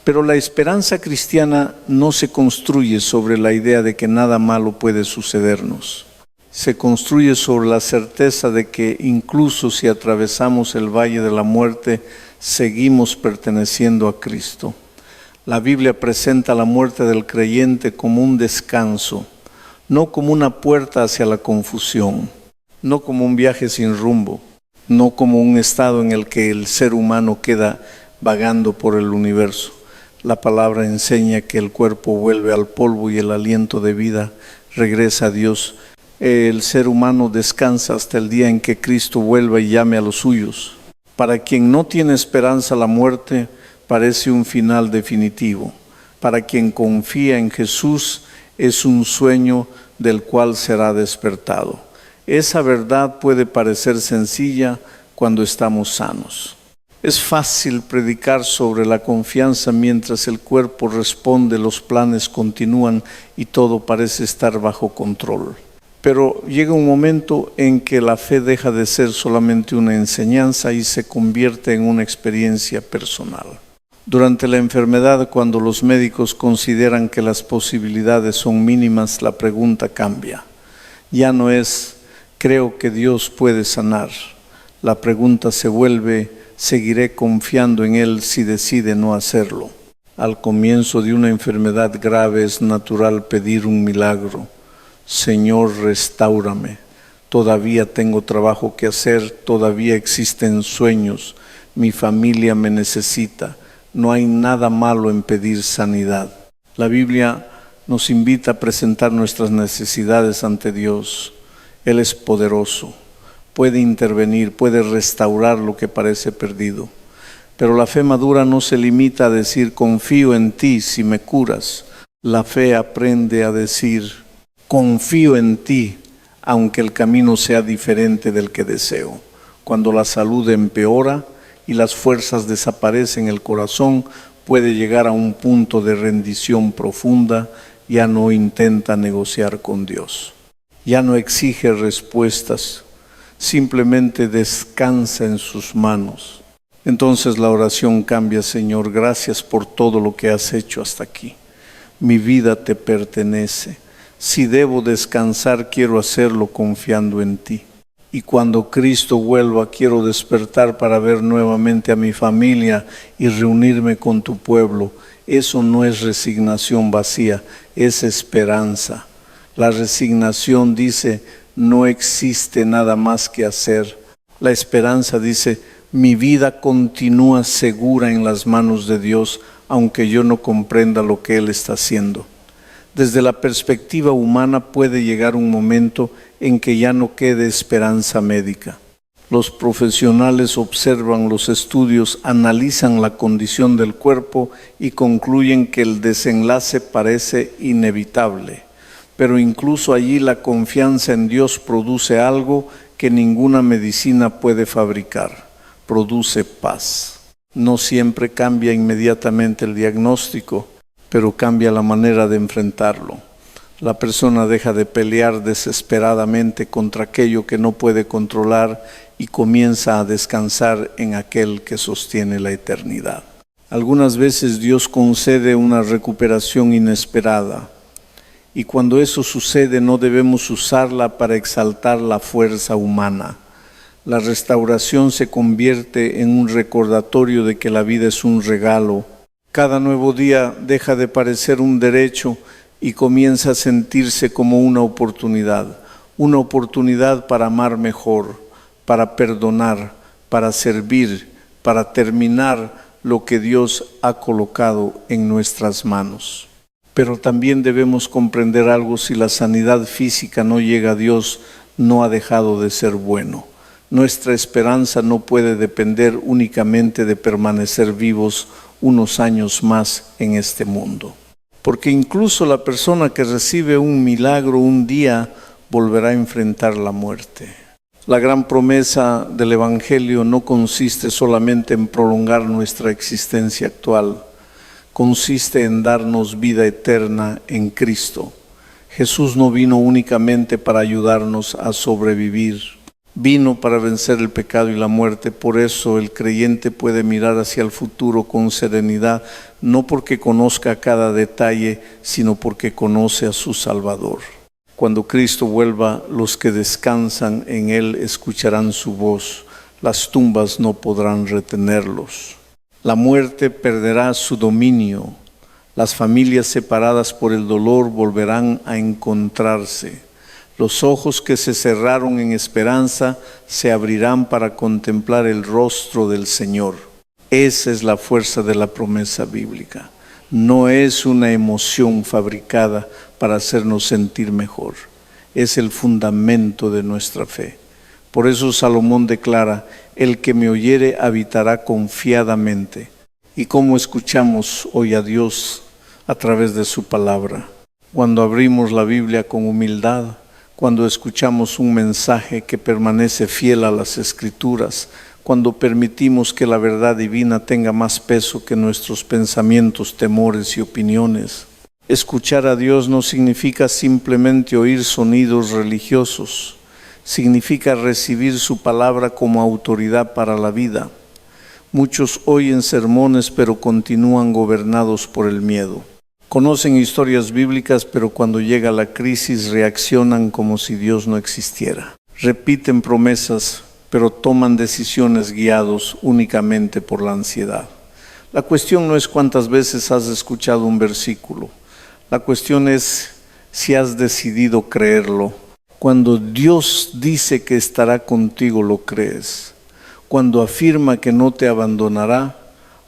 Pero la esperanza cristiana no se construye sobre la idea de que nada malo puede sucedernos. Se construye sobre la certeza de que incluso si atravesamos el valle de la muerte, seguimos perteneciendo a Cristo. La Biblia presenta la muerte del creyente como un descanso, no como una puerta hacia la confusión, no como un viaje sin rumbo, no como un estado en el que el ser humano queda vagando por el universo. La palabra enseña que el cuerpo vuelve al polvo y el aliento de vida regresa a Dios. El ser humano descansa hasta el día en que Cristo vuelva y llame a los suyos. Para quien no tiene esperanza, la muerte parece un final definitivo. Para quien confía en Jesús, es un sueño del cual será despertado. Esa verdad puede parecer sencilla cuando estamos sanos. Es fácil predicar sobre la confianza mientras el cuerpo responde, los planes continúan y todo parece estar bajo control. Pero llega un momento en que la fe deja de ser solamente una enseñanza y se convierte en una experiencia personal. Durante la enfermedad, cuando los médicos consideran que las posibilidades son mínimas, la pregunta cambia. Ya no es: creo que Dios puede sanar. La pregunta se vuelve: ¿seguiré confiando en Él si decide no hacerlo? Al comienzo de una enfermedad grave es natural pedir un milagro. Señor, restáurame. Todavía tengo trabajo que hacer, todavía existen sueños. Mi familia me necesita. No hay nada malo en pedir sanidad. La Biblia nos invita a presentar nuestras necesidades ante Dios. Él es poderoso, puede intervenir, puede restaurar lo que parece perdido. Pero la fe madura no se limita a decir: confío en ti si me curas. La fe aprende a decir: confío en ti aunque el camino sea diferente del que deseo. Cuando la salud empeora y las fuerzas desaparecen, el corazón puede llegar a un punto de rendición profunda. Ya no intenta negociar con Dios, ya no exige respuestas, simplemente descansa en sus manos. Entonces la oración cambia: Señor, gracias por todo lo que has hecho hasta aquí. Mi vida te pertenece. Si debo descansar, quiero hacerlo confiando en ti. Y cuando Cristo vuelva, quiero despertar para ver nuevamente a mi familia y reunirme con tu pueblo. Eso no es resignación vacía, es esperanza. La resignación dice: no existe nada más que hacer. La esperanza dice, mi vida continúa segura en las manos de Dios, aunque yo no comprenda lo que Él está haciendo. Desde la perspectiva humana puede llegar un momento en que ya no quede esperanza médica. Los profesionales observan los estudios, analizan la condición del cuerpo y concluyen que el desenlace parece inevitable. Pero incluso allí la confianza en Dios produce algo que ninguna medicina puede fabricar. Produce paz. No siempre cambia inmediatamente el diagnóstico, pero cambia la manera de enfrentarlo. La persona deja de pelear desesperadamente contra aquello que no puede controlar y comienza a descansar en aquel que sostiene la eternidad. Algunas veces Dios concede una recuperación inesperada, y cuando eso sucede no debemos usarla para exaltar la fuerza humana. La restauración se convierte en un recordatorio de que la vida es un regalo. Cada nuevo día deja de parecer un derecho y comienza a sentirse como una oportunidad para amar mejor, para perdonar, para servir, para terminar lo que Dios ha colocado en nuestras manos. Pero también debemos comprender algo: si la sanidad física no llega a Dios, no ha dejado de ser bueno. Nuestra esperanza no puede depender únicamente de permanecer vivos unos años más en este mundo. Porque incluso la persona que recibe un milagro un día volverá a enfrentar la muerte. La gran promesa del Evangelio no consiste solamente en prolongar nuestra existencia actual, consiste en darnos vida eterna en Cristo. Jesús no vino únicamente para ayudarnos a sobrevivir, vino para vencer el pecado y la muerte. Por eso el creyente puede mirar hacia el futuro con serenidad, no porque conozca cada detalle, sino porque conoce a su Salvador. Cuando Cristo vuelva, los que descansan en Él escucharán su voz. Las tumbas no podrán retenerlos. La muerte perderá su dominio. Las familias separadas por el dolor volverán a encontrarse. Los ojos que se cerraron en esperanza se abrirán para contemplar el rostro del Señor. Esa es la fuerza de la promesa bíblica. No es una emoción fabricada para hacernos sentir mejor. Es el fundamento de nuestra fe. Por eso Salomón declara: el que me oyere habitará confiadamente. ¿Y cómo escuchamos hoy a Dios? A través de su palabra. Cuando abrimos la Biblia con humildad, cuando escuchamos un mensaje que permanece fiel a las Escrituras, cuando permitimos que la verdad divina tenga más peso que nuestros pensamientos, temores y opiniones. Escuchar a Dios no significa simplemente oír sonidos religiosos, significa recibir su palabra como autoridad para la vida. Muchos oyen sermones, pero continúan gobernados por el miedo. Conocen historias bíblicas, pero cuando llega la crisis reaccionan como si Dios no existiera. Repiten promesas, pero toman decisiones guiados únicamente por la ansiedad. La cuestión no es cuántas veces has escuchado un versículo. La cuestión es si has decidido creerlo. Cuando Dios dice que estará contigo, lo crees. Cuando afirma que no te abandonará,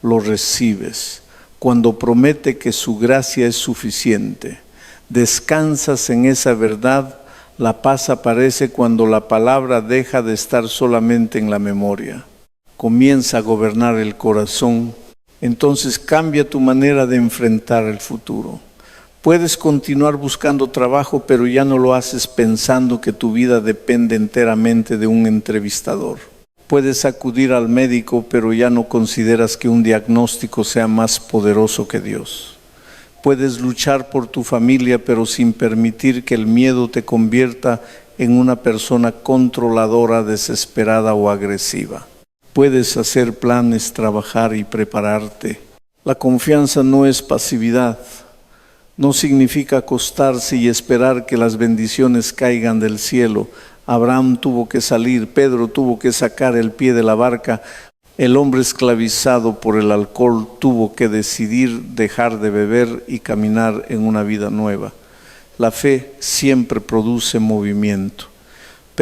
lo recibes. Cuando promete que su gracia es suficiente, descansas en esa verdad. La paz aparece cuando la palabra deja de estar solamente en la memoria. Comienza a gobernar el corazón. Entonces cambia tu manera de enfrentar el futuro. Puedes continuar buscando trabajo, pero ya no lo haces pensando que tu vida depende enteramente de un entrevistador. Puedes acudir al médico, pero ya no consideras que un diagnóstico sea más poderoso que Dios. Puedes luchar por tu familia, pero sin permitir que el miedo te convierta en una persona controladora, desesperada o agresiva. Puedes hacer planes, trabajar y prepararte. La confianza no es pasividad. No significa acostarse y esperar que las bendiciones caigan del cielo. Abraham tuvo que salir, Pedro tuvo que sacar el pie de la barca. El hombre esclavizado por el alcohol tuvo que decidir dejar de beber y caminar en una vida nueva. La fe siempre produce movimiento,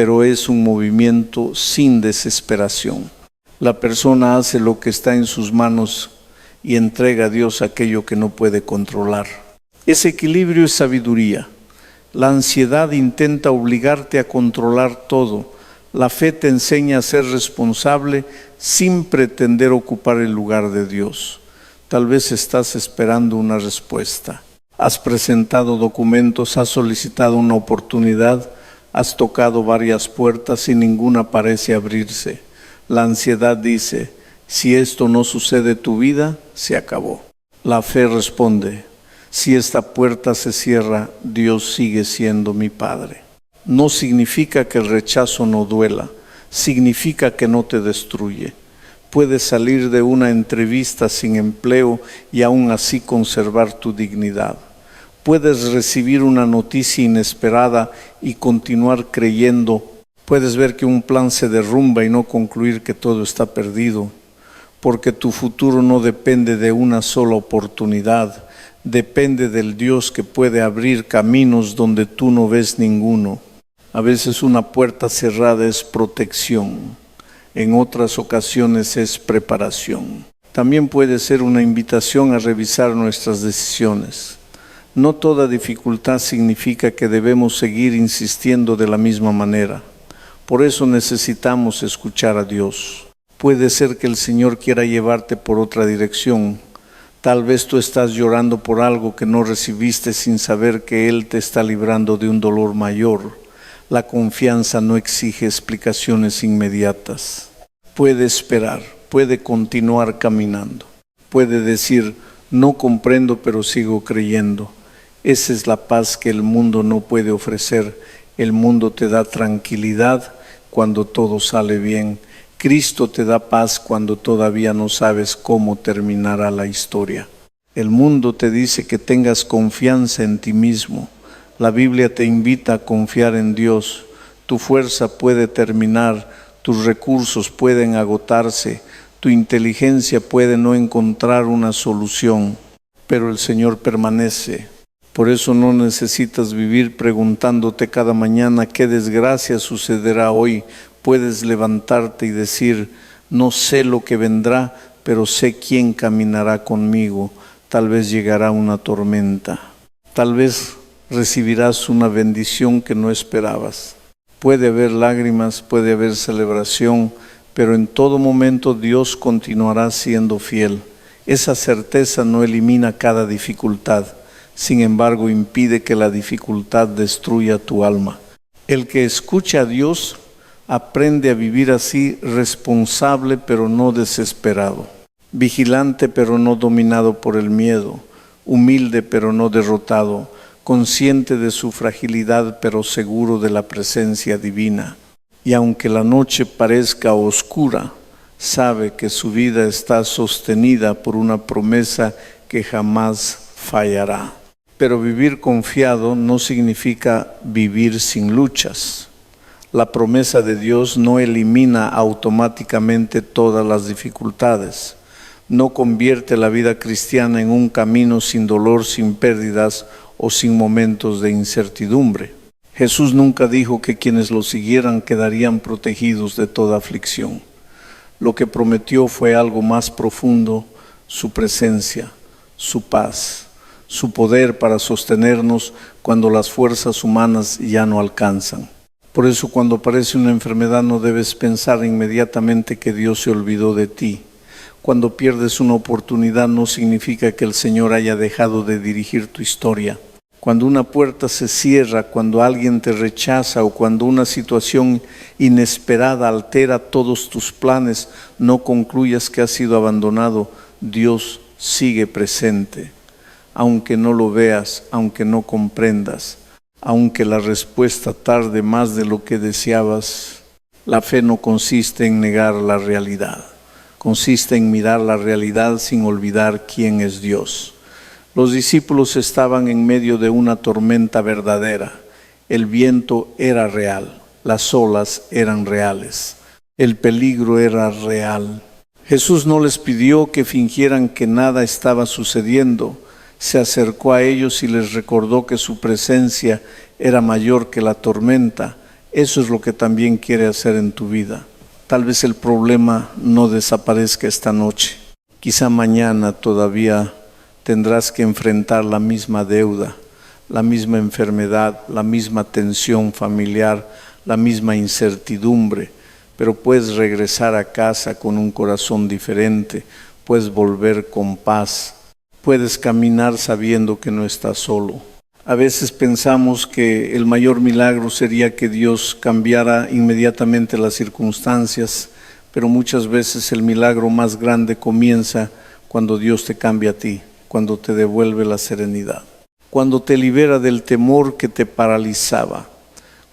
pero es un movimiento sin desesperación. La persona hace lo que está en sus manos y entrega a Dios aquello que no puede controlar. Ese equilibrio es sabiduría. La ansiedad intenta obligarte a controlar todo. La fe te enseña a ser responsable sin pretender ocupar el lugar de Dios. Tal vez estás esperando una respuesta. Has presentado documentos, has solicitado una oportunidad, has tocado varias puertas y ninguna parece abrirse. La ansiedad dice, si esto no sucede en tu vida, se acabó. La fe responde, si esta puerta se cierra, Dios sigue siendo mi Padre. No significa que el rechazo no duela, significa que no te destruye. Puedes salir de una entrevista sin empleo y aún así conservar tu dignidad. Puedes recibir una noticia inesperada y continuar creyendo. Puedes ver que un plan se derrumba y no concluir que todo está perdido, porque tu futuro no depende de una sola oportunidad, depende del Dios que puede abrir caminos donde tú no ves ninguno. A veces una puerta cerrada es protección, en otras ocasiones es preparación. También puede ser una invitación a revisar nuestras decisiones. No toda dificultad significa que debemos seguir insistiendo de la misma manera. Por eso necesitamos escuchar a Dios. Puede ser que el Señor quiera llevarte por otra dirección. Tal vez tú estás llorando por algo que no recibiste sin saber que Él te está librando de un dolor mayor. La confianza no exige explicaciones inmediatas. Puede esperar, puede continuar caminando. Puede decir, no comprendo pero sigo creyendo. Esa es la paz que el mundo no puede ofrecer. El mundo te da tranquilidad cuando todo sale bien. Cristo te da paz cuando todavía no sabes cómo terminará la historia. El mundo te dice que tengas confianza en ti mismo. La Biblia te invita a confiar en Dios. Tu fuerza puede terminar, tus recursos pueden agotarse, tu inteligencia puede no encontrar una solución, pero el Señor permanece. Por eso no necesitas vivir preguntándote cada mañana qué desgracia sucederá hoy. Puedes levantarte y decir, no sé lo que vendrá, pero sé quién caminará conmigo. Tal vez llegará una tormenta. Tal vez recibirás una bendición que no esperabas. Puede haber lágrimas, puede haber celebración, pero en todo momento Dios continuará siendo fiel. Esa certeza no elimina cada dificultad. Sin embargo, impide que la dificultad destruya tu alma. El que escucha a Dios aprende a vivir así, responsable pero no desesperado, vigilante pero no dominado por el miedo, humilde pero no derrotado, consciente de su fragilidad pero seguro de la presencia divina. Y aunque la noche parezca oscura, sabe que su vida está sostenida por una promesa que jamás fallará. Pero vivir confiado no significa vivir sin luchas. La promesa de Dios no elimina automáticamente todas las dificultades. No convierte la vida cristiana en un camino sin dolor, sin pérdidas o sin momentos de incertidumbre. Jesús nunca dijo que quienes lo siguieran quedarían protegidos de toda aflicción. Lo que prometió fue algo más profundo, su presencia, su paz, su poder para sostenernos cuando las fuerzas humanas ya no alcanzan. Por eso cuando aparece una enfermedad no debes pensar inmediatamente que Dios se olvidó de ti. Cuando pierdes una oportunidad no significa que el Señor haya dejado de dirigir tu historia. Cuando una puerta se cierra, cuando alguien te rechaza o cuando una situación inesperada altera todos tus planes, no concluyas que has sido abandonado. Dios sigue presente. Aunque no lo veas, aunque no comprendas, aunque la respuesta tarde más de lo que deseabas, la fe no consiste en negar la realidad. Consiste en mirar la realidad sin olvidar quién es Dios. Los discípulos estaban en medio de una tormenta verdadera. El viento era real, las olas eran reales, el peligro era real. Jesús no les pidió que fingieran que nada estaba sucediendo. Se acercó a ellos y les recordó que su presencia era mayor que la tormenta. Eso es lo que también quiere hacer en tu vida. Tal vez el problema no desaparezca esta noche. Quizá mañana todavía tendrás que enfrentar la misma deuda, la misma enfermedad, la misma tensión familiar, la misma incertidumbre, pero puedes regresar a casa con un corazón diferente, puedes volver con paz, puedes caminar sabiendo que no estás solo. A veces pensamos que el mayor milagro sería que Dios cambiara inmediatamente las circunstancias, pero muchas veces el milagro más grande comienza cuando Dios te cambia a ti, cuando te devuelve la serenidad, cuando te libera del temor que te paralizaba,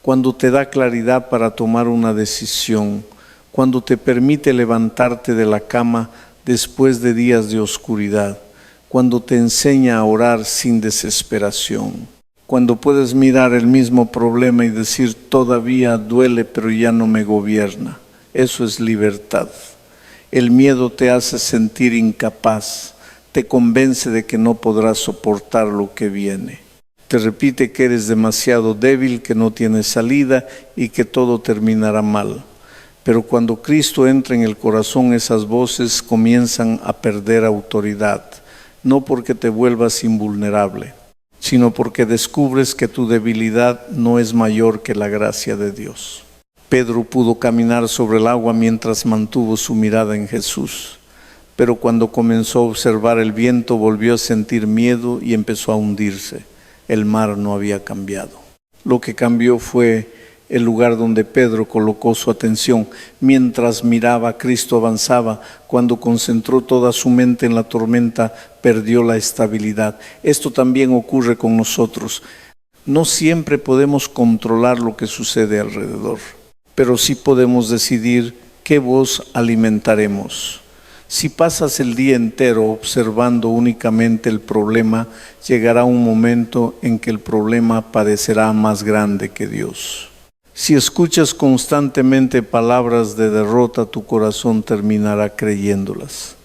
cuando te da claridad para tomar una decisión, cuando te permite levantarte de la cama después de días de oscuridad, cuando te enseña a orar sin desesperación, cuando puedes mirar el mismo problema y decir, todavía duele, pero ya no me gobierna. Eso es libertad. El miedo te hace sentir incapaz, te convence de que no podrás soportar lo que viene. Te repite que eres demasiado débil, que no tienes salida y que todo terminará mal. Pero cuando Cristo entra en el corazón, esas voces comienzan a perder autoridad. No porque te vuelvas invulnerable, sino porque descubres que tu debilidad no es mayor que la gracia de Dios. Pedro pudo caminar sobre el agua mientras mantuvo su mirada en Jesús, pero cuando comenzó a observar el viento volvió a sentir miedo y empezó a hundirse. El mar no había cambiado. Lo que cambió fue el lugar donde Pedro colocó su atención. Mientras miraba, Cristo avanzaba. Cuando concentró toda su mente en la tormenta, perdió la estabilidad. Esto también ocurre con nosotros. No siempre podemos controlar lo que sucede alrededor, pero sí podemos decidir qué voz alimentaremos. Si pasas el día entero observando únicamente el problema, llegará un momento en que el problema parecerá más grande que Dios. Si escuchas constantemente palabras de derrota, tu corazón terminará creyéndolas.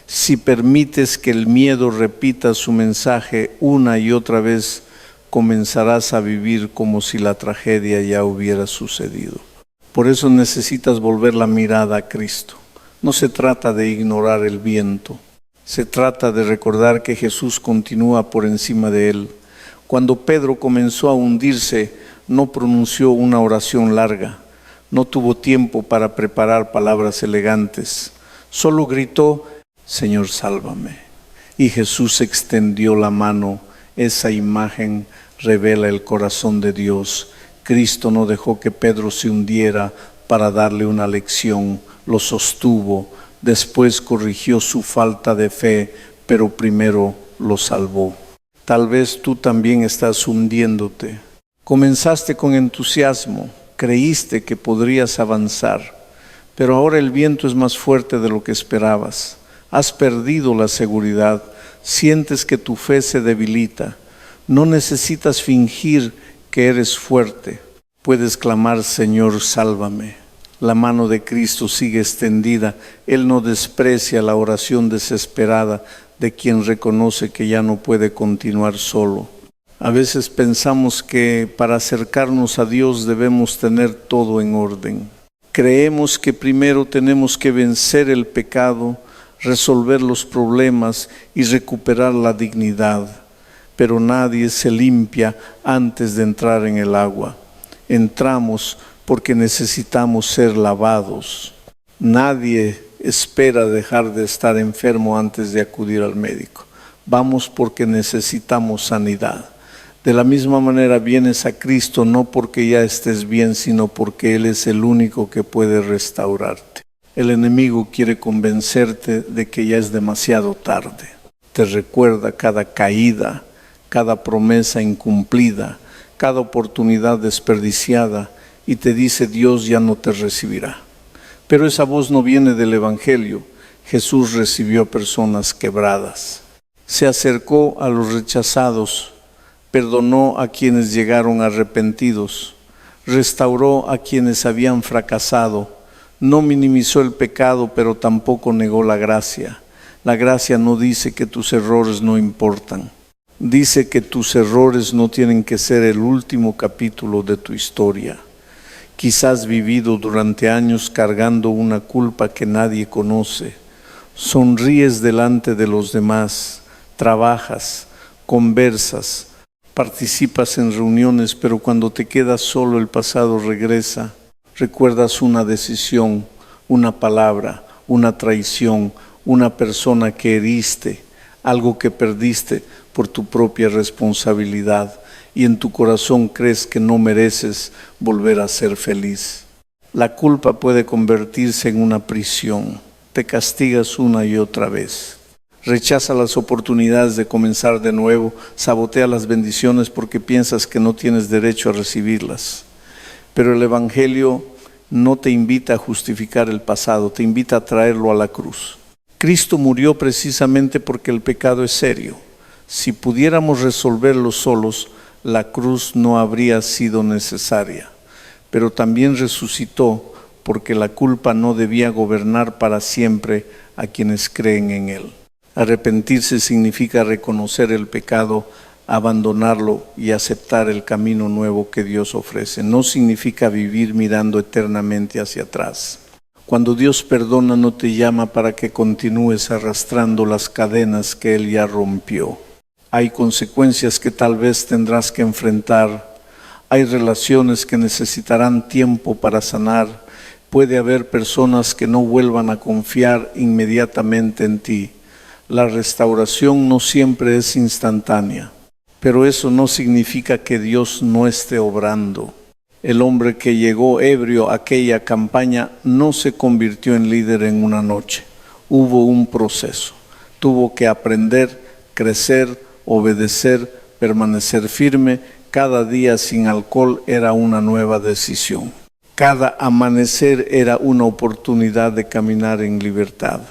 Si permites que el miedo repita su mensaje una y otra vez, comenzarás a vivir como si la tragedia ya hubiera sucedido. Por eso necesitas volver la mirada a Cristo. No se trata de ignorar el viento, se trata de recordar que Jesús continúa por encima de él. Cuando Pedro comenzó a hundirse, no pronunció una oración larga, no tuvo tiempo para preparar palabras elegantes, solo gritó, Señor, sálvame. Y Jesús extendió la mano. Esa imagen revela el corazón de Dios. Cristo no dejó que Pedro se hundiera para darle una lección, lo sostuvo, después corrigió su falta de fe, pero primero lo salvó. Tal vez tú también estás hundiéndote. Comenzaste con entusiasmo, creíste que podrías avanzar, pero ahora el viento es más fuerte de lo que esperabas. Has perdido la seguridad, sientes que tu fe se debilita. No necesitas fingir que eres fuerte. Puedes clamar, Señor, sálvame. La mano de Cristo sigue extendida. Él no desprecia la oración desesperada de quien reconoce que ya no puede continuar solo. A veces pensamos que para acercarnos a Dios debemos tener todo en orden. Creemos que primero tenemos que vencer el pecado, resolver los problemas y recuperar la dignidad. Pero nadie se limpia antes de entrar en el agua. Entramos porque necesitamos ser lavados. Nadie espera dejar de estar enfermo antes de acudir al médico. Vamos porque necesitamos sanidad. De la misma manera vienes a Cristo no porque ya estés bien, sino porque Él es el único que puede restaurarte. El enemigo quiere convencerte de que ya es demasiado tarde. Te recuerda cada caída, cada promesa incumplida, cada oportunidad desperdiciada y te dice Dios ya no te recibirá. Pero esa voz no viene del Evangelio. Jesús recibió personas quebradas. Se acercó a los rechazados, perdonó a quienes llegaron arrepentidos, restauró a quienes habían fracasado, no minimizó el pecado, pero tampoco negó la gracia. La gracia no dice que tus errores no importan. Dice que tus errores no tienen que ser el último capítulo de tu historia. Quizás vivido durante años cargando una culpa que nadie conoce. Sonríes delante de los demás, trabajas, conversas, participas en reuniones, pero cuando te quedas solo el pasado regresa. Recuerdas una decisión, una palabra, una traición, una persona que heriste, algo que perdiste por tu propia responsabilidad, y en tu corazón crees que no mereces volver a ser feliz. La culpa puede convertirse en una prisión. Te castigas una y otra vez. Rechaza las oportunidades de comenzar de nuevo, sabotea las bendiciones porque piensas que no tienes derecho a recibirlas. Pero el Evangelio no te invita a justificar el pasado, te invita a traerlo a la cruz. Cristo murió precisamente porque el pecado es serio. Si pudiéramos resolverlo solos, la cruz no habría sido necesaria. Pero también resucitó porque la culpa no debía gobernar para siempre a quienes creen en Él. Arrepentirse significa reconocer el pecado, abandonarlo y aceptar el camino nuevo que Dios ofrece. No significa vivir mirando eternamente hacia atrás. Cuando Dios perdona, no te llama para que continúes arrastrando las cadenas que Él ya rompió. Hay consecuencias que tal vez tendrás que enfrentar. Hay relaciones que necesitarán tiempo para sanar. Puede haber personas que no vuelvan a confiar inmediatamente en ti. La restauración no siempre es instantánea, pero eso no significa que Dios no esté obrando. El hombre que llegó ebrio a aquella campaña no se convirtió en líder en una noche. Hubo un proceso. Tuvo que aprender, crecer, obedecer, permanecer firme. Cada día sin alcohol era una nueva decisión. Cada amanecer era una oportunidad de caminar en libertad.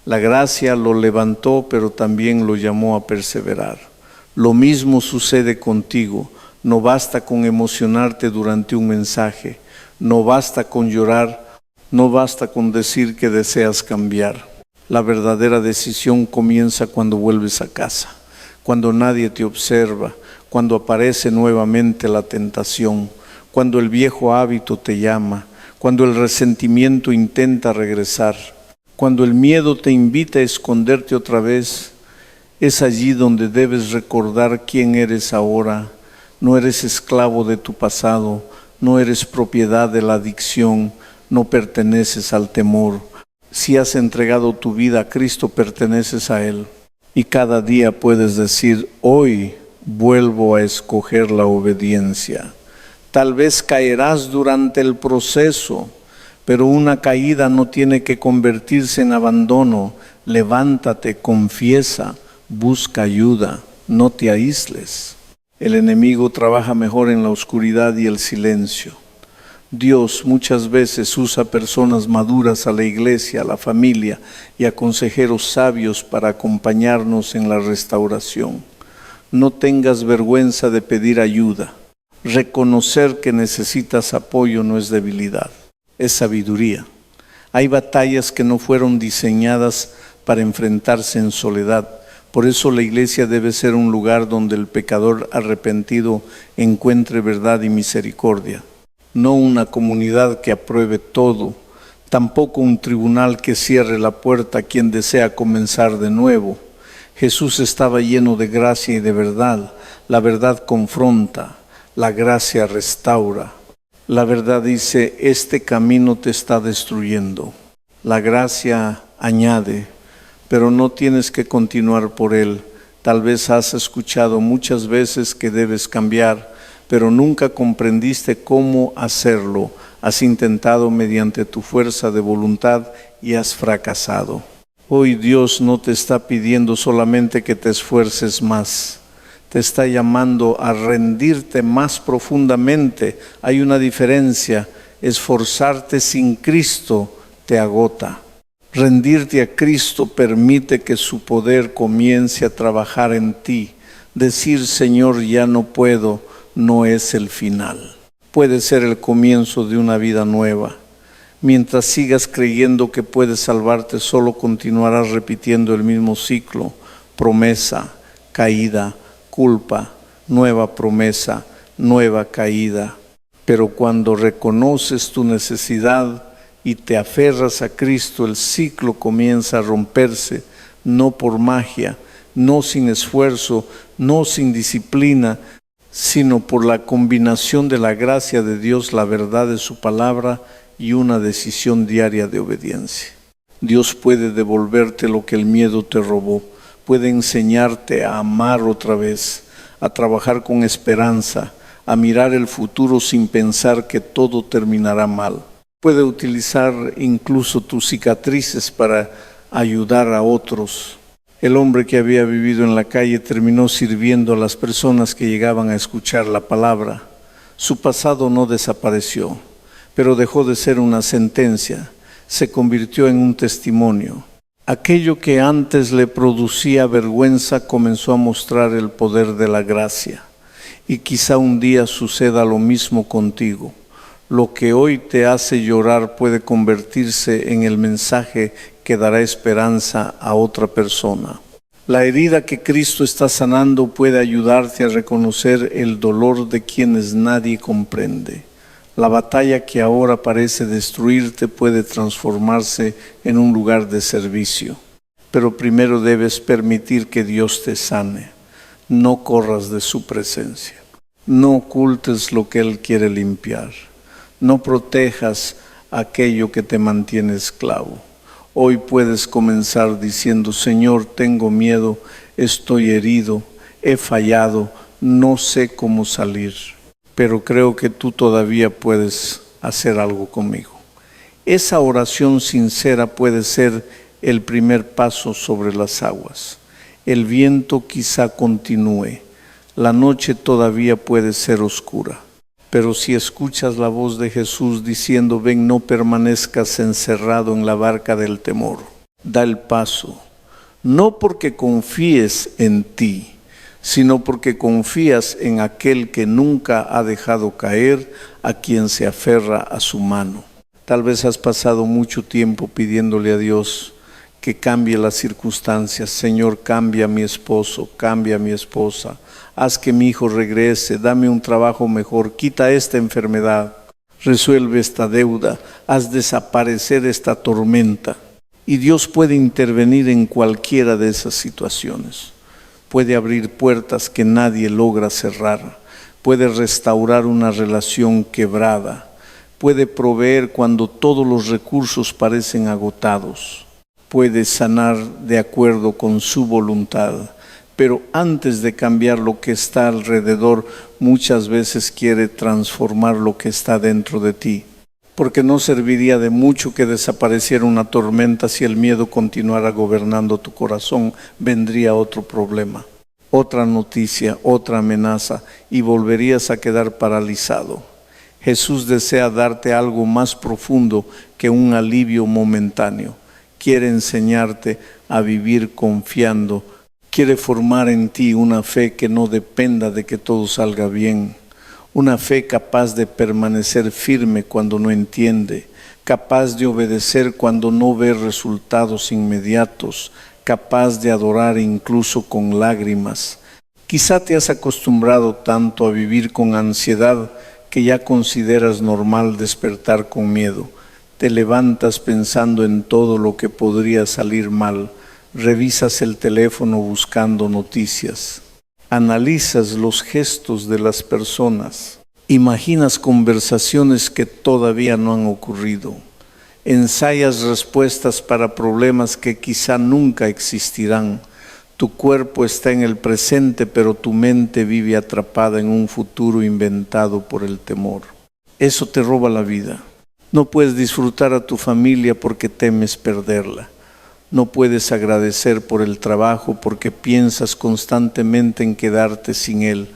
La gracia lo levantó, pero también lo llamó a perseverar. Lo mismo sucede contigo. No basta con emocionarte durante un mensaje. No basta con llorar. No basta con decir que deseas cambiar. La verdadera decisión comienza cuando vuelves a casa, cuando nadie te observa, cuando aparece nuevamente la tentación, cuando el viejo hábito te llama, cuando el resentimiento intenta regresar, cuando el miedo te invita a esconderte otra vez. Es allí donde debes recordar quién eres ahora. No eres esclavo de tu pasado, no eres propiedad de la adicción, no perteneces al temor. Si has entregado tu vida a Cristo, perteneces a Él. Y cada día puedes decir: hoy vuelvo a escoger la obediencia. Tal vez caerás durante el proceso, pero una caída no tiene que convertirse en abandono. Levántate, confiesa, busca ayuda, no te aísles. El enemigo trabaja mejor en la oscuridad y el silencio. Dios muchas veces usa personas maduras a la iglesia, a la familia y a consejeros sabios para acompañarnos en la restauración. No tengas vergüenza de pedir ayuda. Reconocer que necesitas apoyo no es debilidad, es sabiduría. Hay batallas que no fueron diseñadas para enfrentarse en soledad. Por eso la iglesia debe ser un lugar donde el pecador arrepentido encuentre verdad y misericordia. No una comunidad que apruebe todo, tampoco un tribunal que cierre la puerta a quien desea comenzar de nuevo. Jesús estaba lleno de gracia y de verdad. La verdad confronta, la gracia restaura. La verdad dice: este camino te está destruyendo. La gracia añade: pero no tienes que continuar por él. Tal vez has escuchado muchas veces que debes cambiar, pero nunca comprendiste cómo hacerlo. Has intentado mediante tu fuerza de voluntad y has fracasado. Hoy Dios no te está pidiendo solamente que te esfuerces más. Te está llamando a rendirte más profundamente. Hay una diferencia. Esforzarte sin Cristo te agota. Rendirte a Cristo permite que su poder comience a trabajar en ti. Decir: Señor, ya no puedo, no es el final. Puede ser el comienzo de una vida nueva. Mientras sigas creyendo que puedes salvarte, solo continuarás repitiendo el mismo ciclo: promesa, caída, culpa, nueva promesa, nueva caída. Pero cuando reconoces tu necesidad y te aferras a Cristo, el ciclo comienza a romperse, no por magia, no sin esfuerzo, no sin disciplina, sino por la combinación de la gracia de Dios, la verdad de su palabra y una decisión diaria de obediencia. Dios puede devolverte lo que el miedo te robó, puede enseñarte a amar otra vez, a trabajar con esperanza, a mirar el futuro sin pensar que todo terminará mal. Puede utilizar incluso tus cicatrices para ayudar a otros. El hombre que había vivido en la calle terminó sirviendo a las personas que llegaban a escuchar la palabra. Su pasado no desapareció, pero dejó de ser una sentencia, se convirtió en un testimonio. Aquello que antes le producía vergüenza comenzó a mostrar el poder de la gracia. Y quizá un día suceda lo mismo contigo. Lo que hoy te hace llorar puede convertirse en el mensaje que dará esperanza a otra persona. La herida que Cristo está sanando puede ayudarte a reconocer el dolor de quienes nadie comprende. La batalla que ahora parece destruirte puede transformarse en un lugar de servicio. Pero primero debes permitir que Dios te sane. No corras de su presencia. No ocultes lo que Él quiere limpiar. No protejas aquello que te mantiene esclavo. Hoy puedes comenzar diciendo: Señor, tengo miedo, estoy herido, he fallado, no sé cómo salir, pero creo que tú todavía puedes hacer algo conmigo. Esa oración sincera puede ser el primer paso sobre las aguas. El viento quizá continúe, la noche todavía puede ser oscura. Pero si escuchas la voz de Jesús diciendo: ven, no permanezcas encerrado en la barca del temor, da el paso, no porque confíes en ti, sino porque confías en aquel que nunca ha dejado caer a quien se aferra a su mano. Tal vez has pasado mucho tiempo pidiéndole a Dios que cambie las circunstancias. Señor, cambia a mi esposo, cambia a mi esposa. Haz que mi hijo regrese, dame un trabajo mejor, quita esta enfermedad, resuelve esta deuda, haz desaparecer esta tormenta. Y Dios puede intervenir en cualquiera de esas situaciones. Puede abrir puertas que nadie logra cerrar, puede restaurar una relación quebrada, puede proveer cuando todos los recursos parecen agotados, puede sanar de acuerdo con su voluntad. Pero antes de cambiar lo que está alrededor, muchas veces quiere transformar lo que está dentro de ti. Porque no serviría de mucho que desapareciera una tormenta si el miedo continuara gobernando tu corazón. Vendría otro problema, otra noticia, otra amenaza, y volverías a quedar paralizado. Jesús desea darte algo más profundo que un alivio momentáneo. Quiere enseñarte a vivir confiando. Quiere formar en ti una fe que no dependa de que todo salga bien. Una fe capaz de permanecer firme cuando no entiende. Capaz de obedecer cuando no ve resultados inmediatos. Capaz de adorar incluso con lágrimas. Quizá te has acostumbrado tanto a vivir con ansiedad que ya consideras normal despertar con miedo. Te levantas pensando en todo lo que podría salir mal. Revisas el teléfono buscando noticias. Analizas los gestos de las personas. Imaginas conversaciones que todavía no han ocurrido. Ensayas respuestas para problemas que quizá nunca existirán. Tu cuerpo está en el presente, pero tu mente vive atrapada en un futuro inventado por el temor. Eso te roba la vida. No puedes disfrutar a tu familia porque temes perderla. No puedes agradecer por el trabajo porque piensas constantemente en quedarte sin él.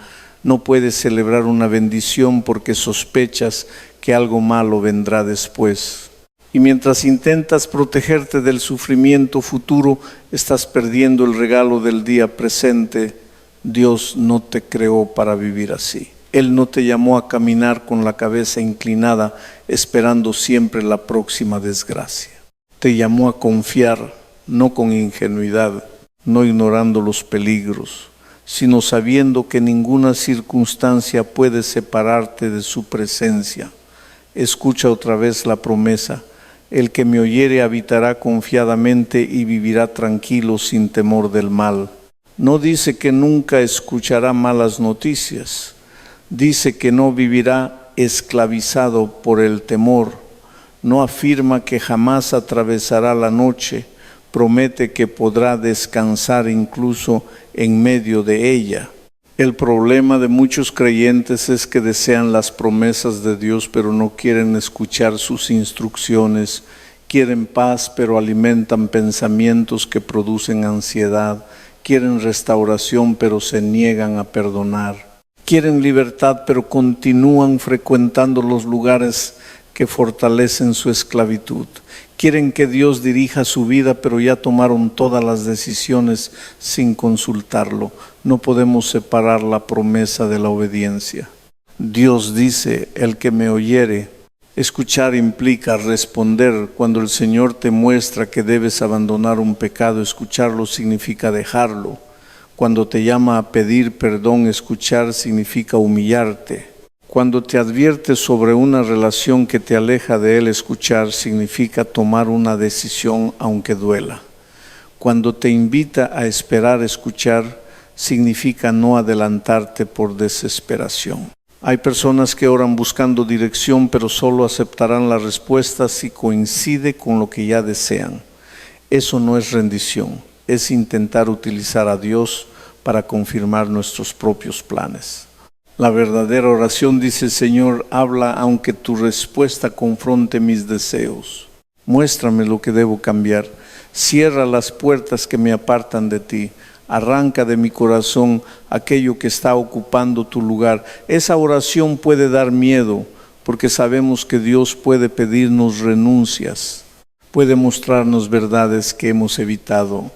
No puedes celebrar una bendición porque sospechas que algo malo vendrá después. Y mientras intentas protegerte del sufrimiento futuro, estás perdiendo el regalo del día presente. Dios no te creó para vivir así. Él no te llamó a caminar con la cabeza inclinada, esperando siempre la próxima desgracia. Te llamó a confiar, no con ingenuidad, no ignorando los peligros, sino sabiendo que ninguna circunstancia puede separarte de su presencia. Escucha otra vez la promesa: el que me oyere habitará confiadamente y vivirá tranquilo sin temor del mal. No dice que nunca escuchará malas noticias, dice que no vivirá esclavizado por el temor, no afirma que jamás atravesará la noche, promete que podrá descansar incluso en medio de ella. El problema de muchos creyentes es que desean las promesas de Dios, pero no quieren escuchar sus instrucciones. Quieren paz, pero alimentan pensamientos que producen ansiedad. Quieren restauración, pero se niegan a perdonar. Quieren libertad, pero continúan frecuentando los lugares que fortalecen su esclavitud. Quieren que Dios dirija su vida, pero ya tomaron todas las decisiones sin consultarlo. No podemos separar la promesa de la obediencia. Dios dice: el que me oyere. Escuchar implica responder. Cuando el Señor te muestra que debes abandonar un pecado, escucharlo significa dejarlo. Cuando te llama a pedir perdón, escuchar significa humillarte. Cuando te advierte sobre una relación que te aleja de Él, escuchar significa tomar una decisión aunque duela. Cuando te invita a esperar, escuchar significa no adelantarte por desesperación. Hay personas que oran buscando dirección, pero solo aceptarán la respuesta si coincide con lo que ya desean. Eso no es rendición, es intentar utilizar a Dios para confirmar nuestros propios planes. La verdadera oración dice: Señor, habla aunque tu respuesta confronte mis deseos. Muéstrame lo que debo cambiar. Cierra las puertas que me apartan de ti. Arranca de mi corazón aquello que está ocupando tu lugar. Esa oración puede dar miedo, porque sabemos que Dios puede pedirnos renuncias, puede mostrarnos verdades que hemos evitado,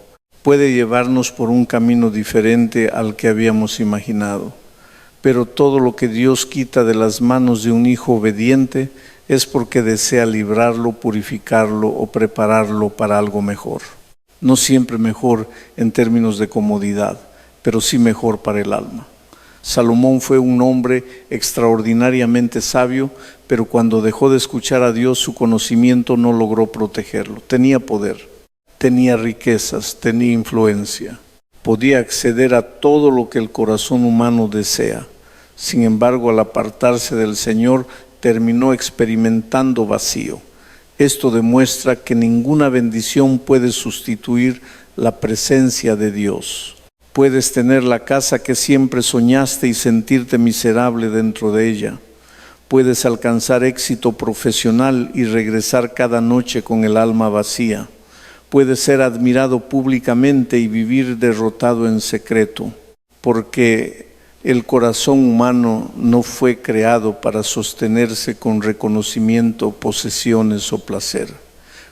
puede llevarnos por un camino diferente al que habíamos imaginado. Pero todo lo que Dios quita de las manos de un hijo obediente es porque desea librarlo, purificarlo o prepararlo para algo mejor. No siempre mejor en términos de comodidad, pero sí mejor para el alma. Salomón fue un hombre extraordinariamente sabio, pero cuando dejó de escuchar a Dios, su conocimiento no logró protegerlo. Tenía poder, tenía riquezas, tenía influencia. Podía acceder a todo lo que el corazón humano desea. Sin embargo, al apartarse del Señor, terminó experimentando vacío. Esto demuestra que ninguna bendición puede sustituir la presencia de Dios. Puedes tener la casa que siempre soñaste y sentirte miserable dentro de ella. Puedes alcanzar éxito profesional y regresar cada noche con el alma vacía. Puedes ser admirado públicamente y vivir derrotado en secreto, porque el corazón humano no fue creado para sostenerse con reconocimiento, posesiones o placer.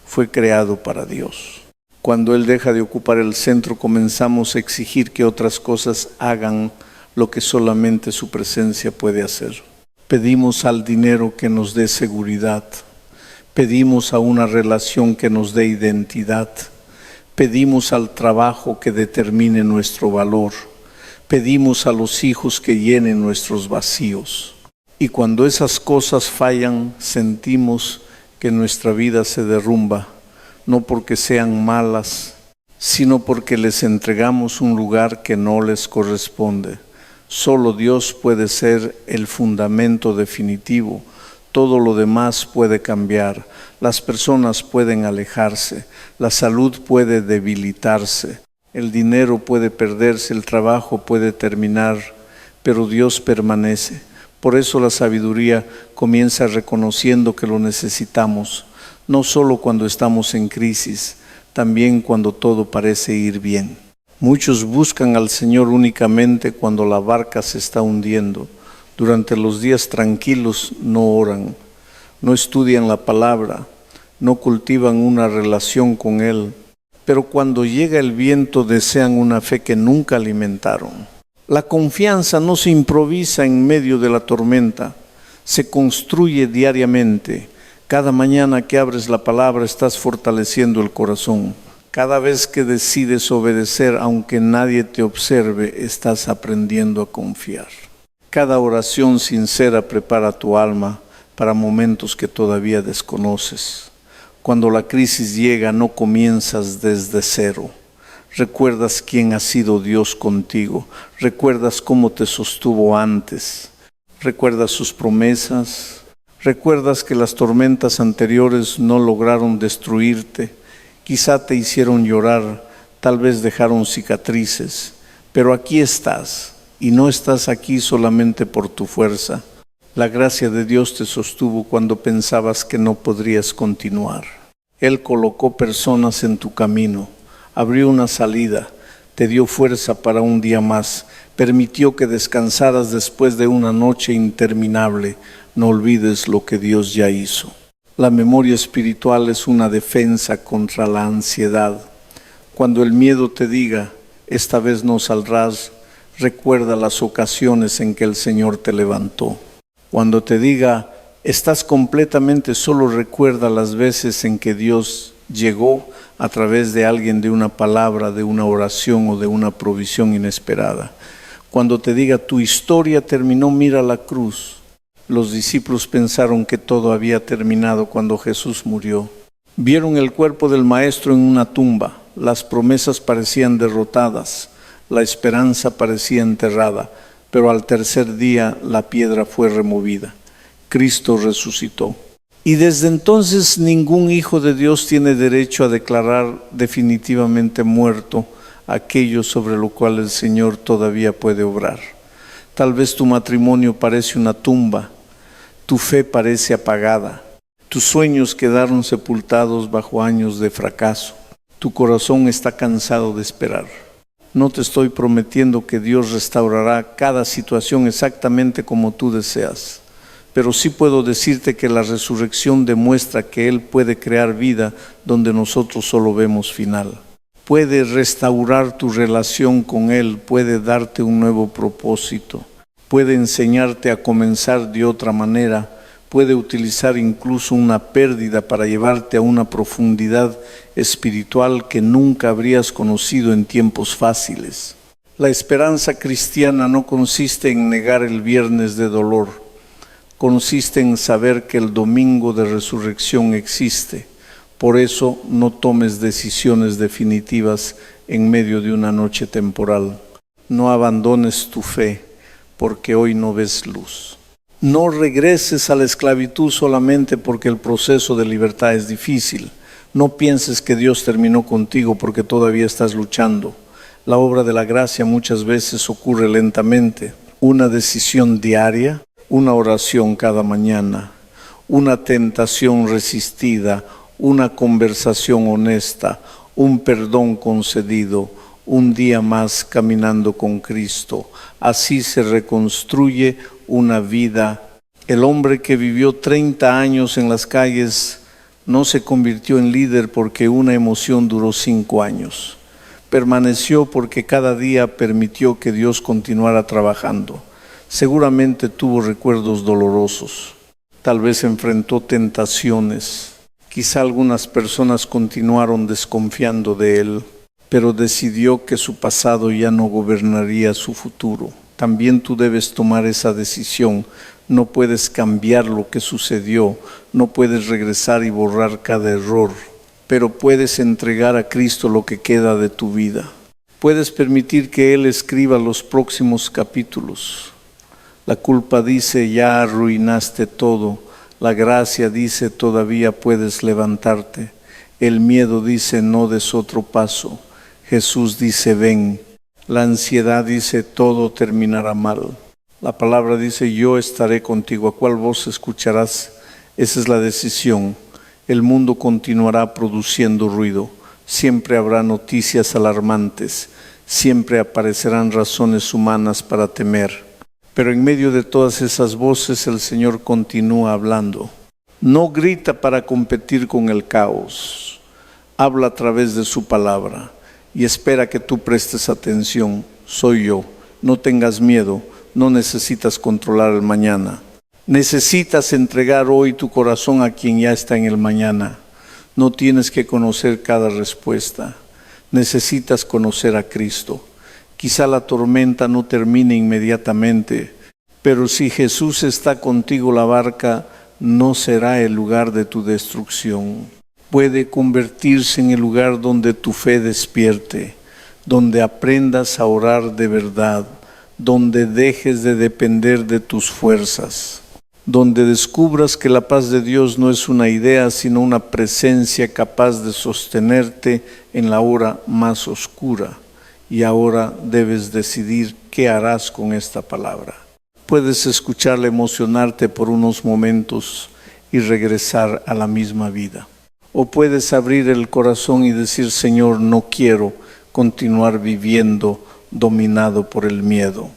Fue creado para Dios. Cuando Él deja de ocupar el centro, comenzamos a exigir que otras cosas hagan lo que solamente su presencia puede hacer. Pedimos al dinero que nos dé seguridad. Pedimos a una relación que nos dé identidad. Pedimos al trabajo que determine nuestro valor. Pedimos a los hijos que llenen nuestros vacíos. Y cuando esas cosas fallan, sentimos que nuestra vida se derrumba, no porque sean malas, sino porque les entregamos un lugar que no les corresponde. Solo Dios puede ser el fundamento definitivo. Todo lo demás puede cambiar. Las personas pueden alejarse. La salud puede debilitarse. El dinero puede perderse. El trabajo puede terminar. Pero Dios permanece. Por eso la sabiduría comienza reconociendo que lo necesitamos. No solo cuando estamos en crisis, también cuando todo parece ir bien. Muchos buscan al Señor únicamente cuando la barca se está hundiendo. Durante los días tranquilos no oran, no estudian la palabra, no cultivan una relación con Él. Pero cuando llega el viento desean una fe que nunca alimentaron. La confianza no se improvisa en medio de la tormenta, se construye diariamente. Cada mañana que abres la palabra estás fortaleciendo el corazón. Cada vez que decides obedecer, aunque nadie te observe, estás aprendiendo a confiar. Cada oración sincera prepara tu alma para momentos que todavía desconoces. Cuando la crisis llega, no comienzas desde cero. Recuerdas quién ha sido Dios contigo. Recuerdas cómo te sostuvo antes. Recuerdas sus promesas. Recuerdas que las tormentas anteriores no lograron destruirte. Quizá te hicieron llorar, tal vez dejaron cicatrices. Pero aquí estás, y no estás aquí solamente por tu fuerza. La gracia de Dios te sostuvo cuando pensabas que no podrías continuar. Él colocó personas en tu camino. Abrió una salida, te dio fuerza para un día más, permitió que descansaras después de una noche interminable. No olvides lo que Dios ya hizo. La memoria espiritual es una defensa contra la ansiedad. Cuando el miedo te diga, esta vez no saldrás, recuerda las ocasiones en que el Señor te levantó. Cuando te diga, estás completamente solo, recuerda las veces en que Dios llegó a través de alguien, de una palabra, de una oración o de una provisión inesperada. Cuando te diga tu historia terminó, mira la cruz. Los discípulos pensaron que todo había terminado cuando Jesús murió. Vieron el cuerpo del Maestro en una tumba. Las promesas parecían derrotadas, la esperanza parecía enterrada, pero al tercer día la piedra fue removida. Cristo resucitó. Y desde entonces ningún hijo de Dios tiene derecho a declarar definitivamente muerto aquello sobre lo cual el Señor todavía puede obrar. Tal vez tu matrimonio parece una tumba, tu fe parece apagada, tus sueños quedaron sepultados bajo años de fracaso, tu corazón está cansado de esperar. No te estoy prometiendo que Dios restaurará cada situación exactamente como tú deseas. Pero sí puedo decirte que la resurrección demuestra que Él puede crear vida donde nosotros solo vemos final. Puede restaurar tu relación con Él, puede darte un nuevo propósito, puede enseñarte a comenzar de otra manera, puede utilizar incluso una pérdida para llevarte a una profundidad espiritual que nunca habrías conocido en tiempos fáciles. La esperanza cristiana no consiste en negar el viernes de dolor. Consiste en saber que el domingo de resurrección existe. Por eso no tomes decisiones definitivas en medio de una noche temporal. No abandones tu fe, porque hoy no ves luz. No regreses a la esclavitud solamente porque el proceso de libertad es difícil. No pienses que Dios terminó contigo porque todavía estás luchando. La obra de la gracia muchas veces ocurre lentamente. Una decisión diaria, una oración cada mañana, una tentación resistida, una conversación honesta, un perdón concedido, un día más caminando con Cristo. Así se reconstruye una vida. El hombre que vivió 30 años en las calles no se convirtió en líder porque una emoción duró 5 años. Permaneció porque cada día permitió que Dios continuara trabajando. Seguramente tuvo recuerdos dolorosos, tal vez enfrentó tentaciones, quizá algunas personas continuaron desconfiando de él, pero decidió que su pasado ya no gobernaría su futuro. También tú debes tomar esa decisión. No puedes cambiar lo que sucedió, no puedes regresar y borrar cada error, pero puedes entregar a Cristo lo que queda de tu vida. Puedes permitir que Él escriba los próximos capítulos. La culpa dice, ya arruinaste todo. La gracia dice, todavía puedes levantarte. El miedo dice, no des otro paso. Jesús dice, ven. La ansiedad dice, todo terminará mal. La palabra dice, yo estaré contigo. ¿A cuál voz escucharás? Esa es la decisión. El mundo continuará produciendo ruido. Siempre habrá noticias alarmantes. Siempre aparecerán razones humanas para temer. Pero en medio de todas esas voces el Señor continúa hablando. No grita para competir con el caos. Habla a través de su palabra y espera que tú prestes atención. Soy yo. No tengas miedo. No necesitas controlar el mañana. Necesitas entregar hoy tu corazón a quien ya está en el mañana. No tienes que conocer cada respuesta. Necesitas conocer a Cristo. Quizá la tormenta no termine inmediatamente, pero si Jesús está contigo, la barca no será el lugar de tu destrucción. Puede convertirse en el lugar donde tu fe despierte, donde aprendas a orar de verdad, donde dejes de depender de tus fuerzas, donde descubras que la paz de Dios no es una idea, sino una presencia capaz de sostenerte en la hora más oscura. Y ahora debes decidir qué harás con esta palabra. Puedes escucharla emocionarte por unos momentos y regresar a la misma vida. O puedes abrir el corazón y decir: Señor, no quiero continuar viviendo dominado por el miedo.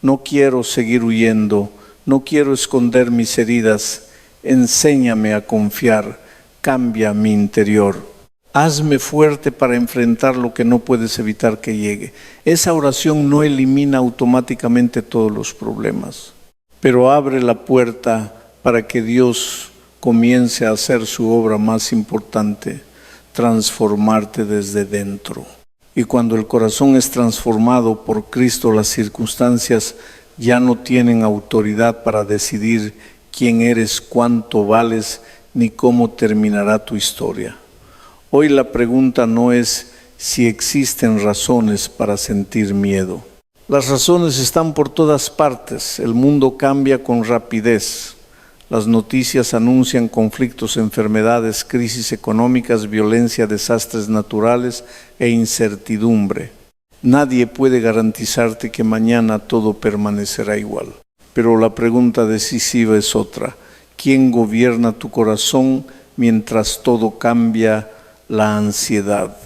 No quiero seguir huyendo. No quiero esconder mis heridas. Enséñame a confiar. Cambia mi interior. Hazme fuerte para enfrentar lo que no puedes evitar que llegue. Esa oración no elimina automáticamente todos los problemas, pero abre la puerta para que Dios comience a hacer su obra más importante, transformarte desde dentro. Y cuando el corazón es transformado por Cristo, las circunstancias ya no tienen autoridad para decidir quién eres, cuánto vales, ni cómo terminará tu historia. Hoy la pregunta no es si existen razones para sentir miedo. Las razones están por todas partes. El mundo cambia con rapidez. Las noticias anuncian conflictos, enfermedades, crisis económicas, violencia, desastres naturales e incertidumbre. Nadie puede garantizarte que mañana todo permanecerá igual. Pero la pregunta decisiva es otra. ¿Quién gobierna tu corazón mientras todo cambia? La ansiedad,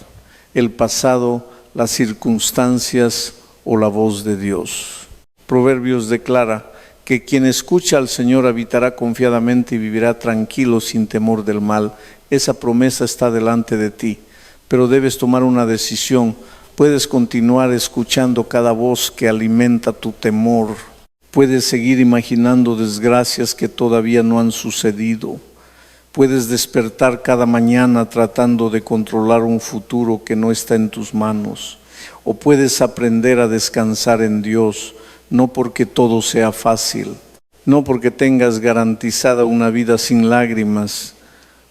el pasado, las circunstancias o la voz de Dios. Proverbios declara que quien escucha al Señor habitará confiadamente y vivirá tranquilo sin temor del mal. Esa promesa está delante de ti, pero debes tomar una decisión. Puedes continuar escuchando cada voz que alimenta tu temor. Puedes seguir imaginando desgracias que todavía no han sucedido. Puedes despertar cada mañana tratando de controlar un futuro que no está en tus manos. O puedes aprender a descansar en Dios, no porque todo sea fácil, no porque tengas garantizada una vida sin lágrimas,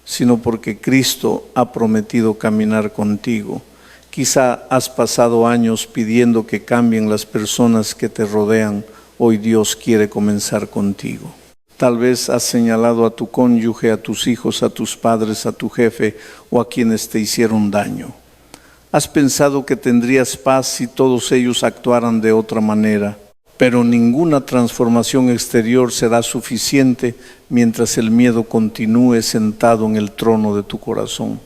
sino porque Cristo ha prometido caminar contigo. Quizá has pasado años pidiendo que cambien las personas que te rodean. Hoy Dios quiere comenzar contigo. Tal vez has señalado a tu cónyuge, a tus hijos, a tus padres, a tu jefe o a quienes te hicieron daño. Has pensado que tendrías paz si todos ellos actuaran de otra manera, pero ninguna transformación exterior será suficiente mientras el miedo continúe sentado en el trono de tu corazón.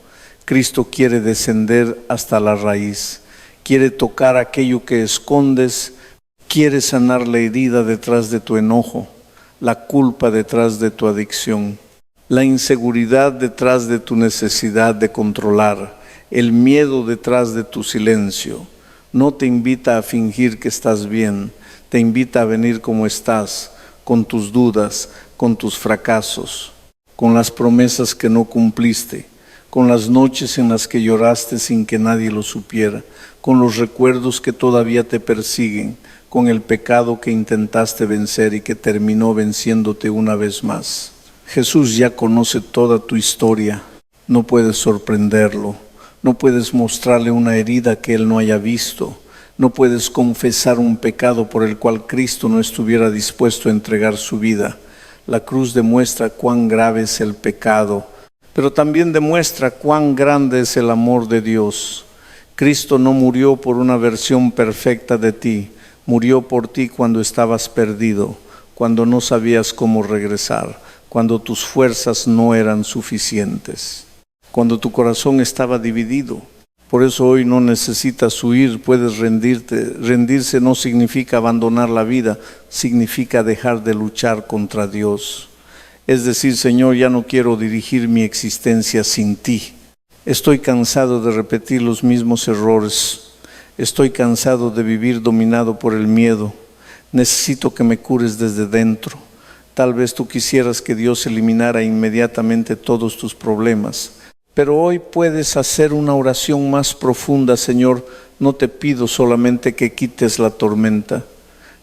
Cristo quiere descender hasta la raíz, quiere tocar aquello que escondes, quiere sanar la herida detrás de tu enojo, la culpa detrás de tu adicción, la inseguridad detrás de tu necesidad de controlar, el miedo detrás de tu silencio. No te invita a fingir que estás bien, te invita a venir como estás, con tus dudas, con tus fracasos, con las promesas que no cumpliste, con las noches en las que lloraste sin que nadie lo supiera, con los recuerdos que todavía te persiguen, con el pecado que intentaste vencer y que terminó venciéndote una vez más. Jesús ya conoce toda tu historia. No puedes sorprenderlo. No puedes mostrarle una herida que Él no haya visto. No puedes confesar un pecado por el cual Cristo no estuviera dispuesto a entregar su vida. La cruz demuestra cuán grave es el pecado, pero también demuestra cuán grande es el amor de Dios. Cristo no murió por una versión perfecta de ti. Murió por ti cuando estabas perdido, cuando no sabías cómo regresar, cuando tus fuerzas no eran suficientes, cuando tu corazón estaba dividido. Por eso hoy no necesitas huir, puedes rendirte. Rendirse no significa abandonar la vida, significa dejar de luchar contra Dios. Es decir, Señor, ya no quiero dirigir mi existencia sin ti. Estoy cansado de repetir los mismos errores. Estoy cansado de vivir dominado por el miedo. Necesito que me cures desde dentro. Tal vez tú quisieras que Dios eliminara inmediatamente todos tus problemas, Pero hoy puedes hacer una oración más profunda. Señor, no te pido solamente que quites la tormenta,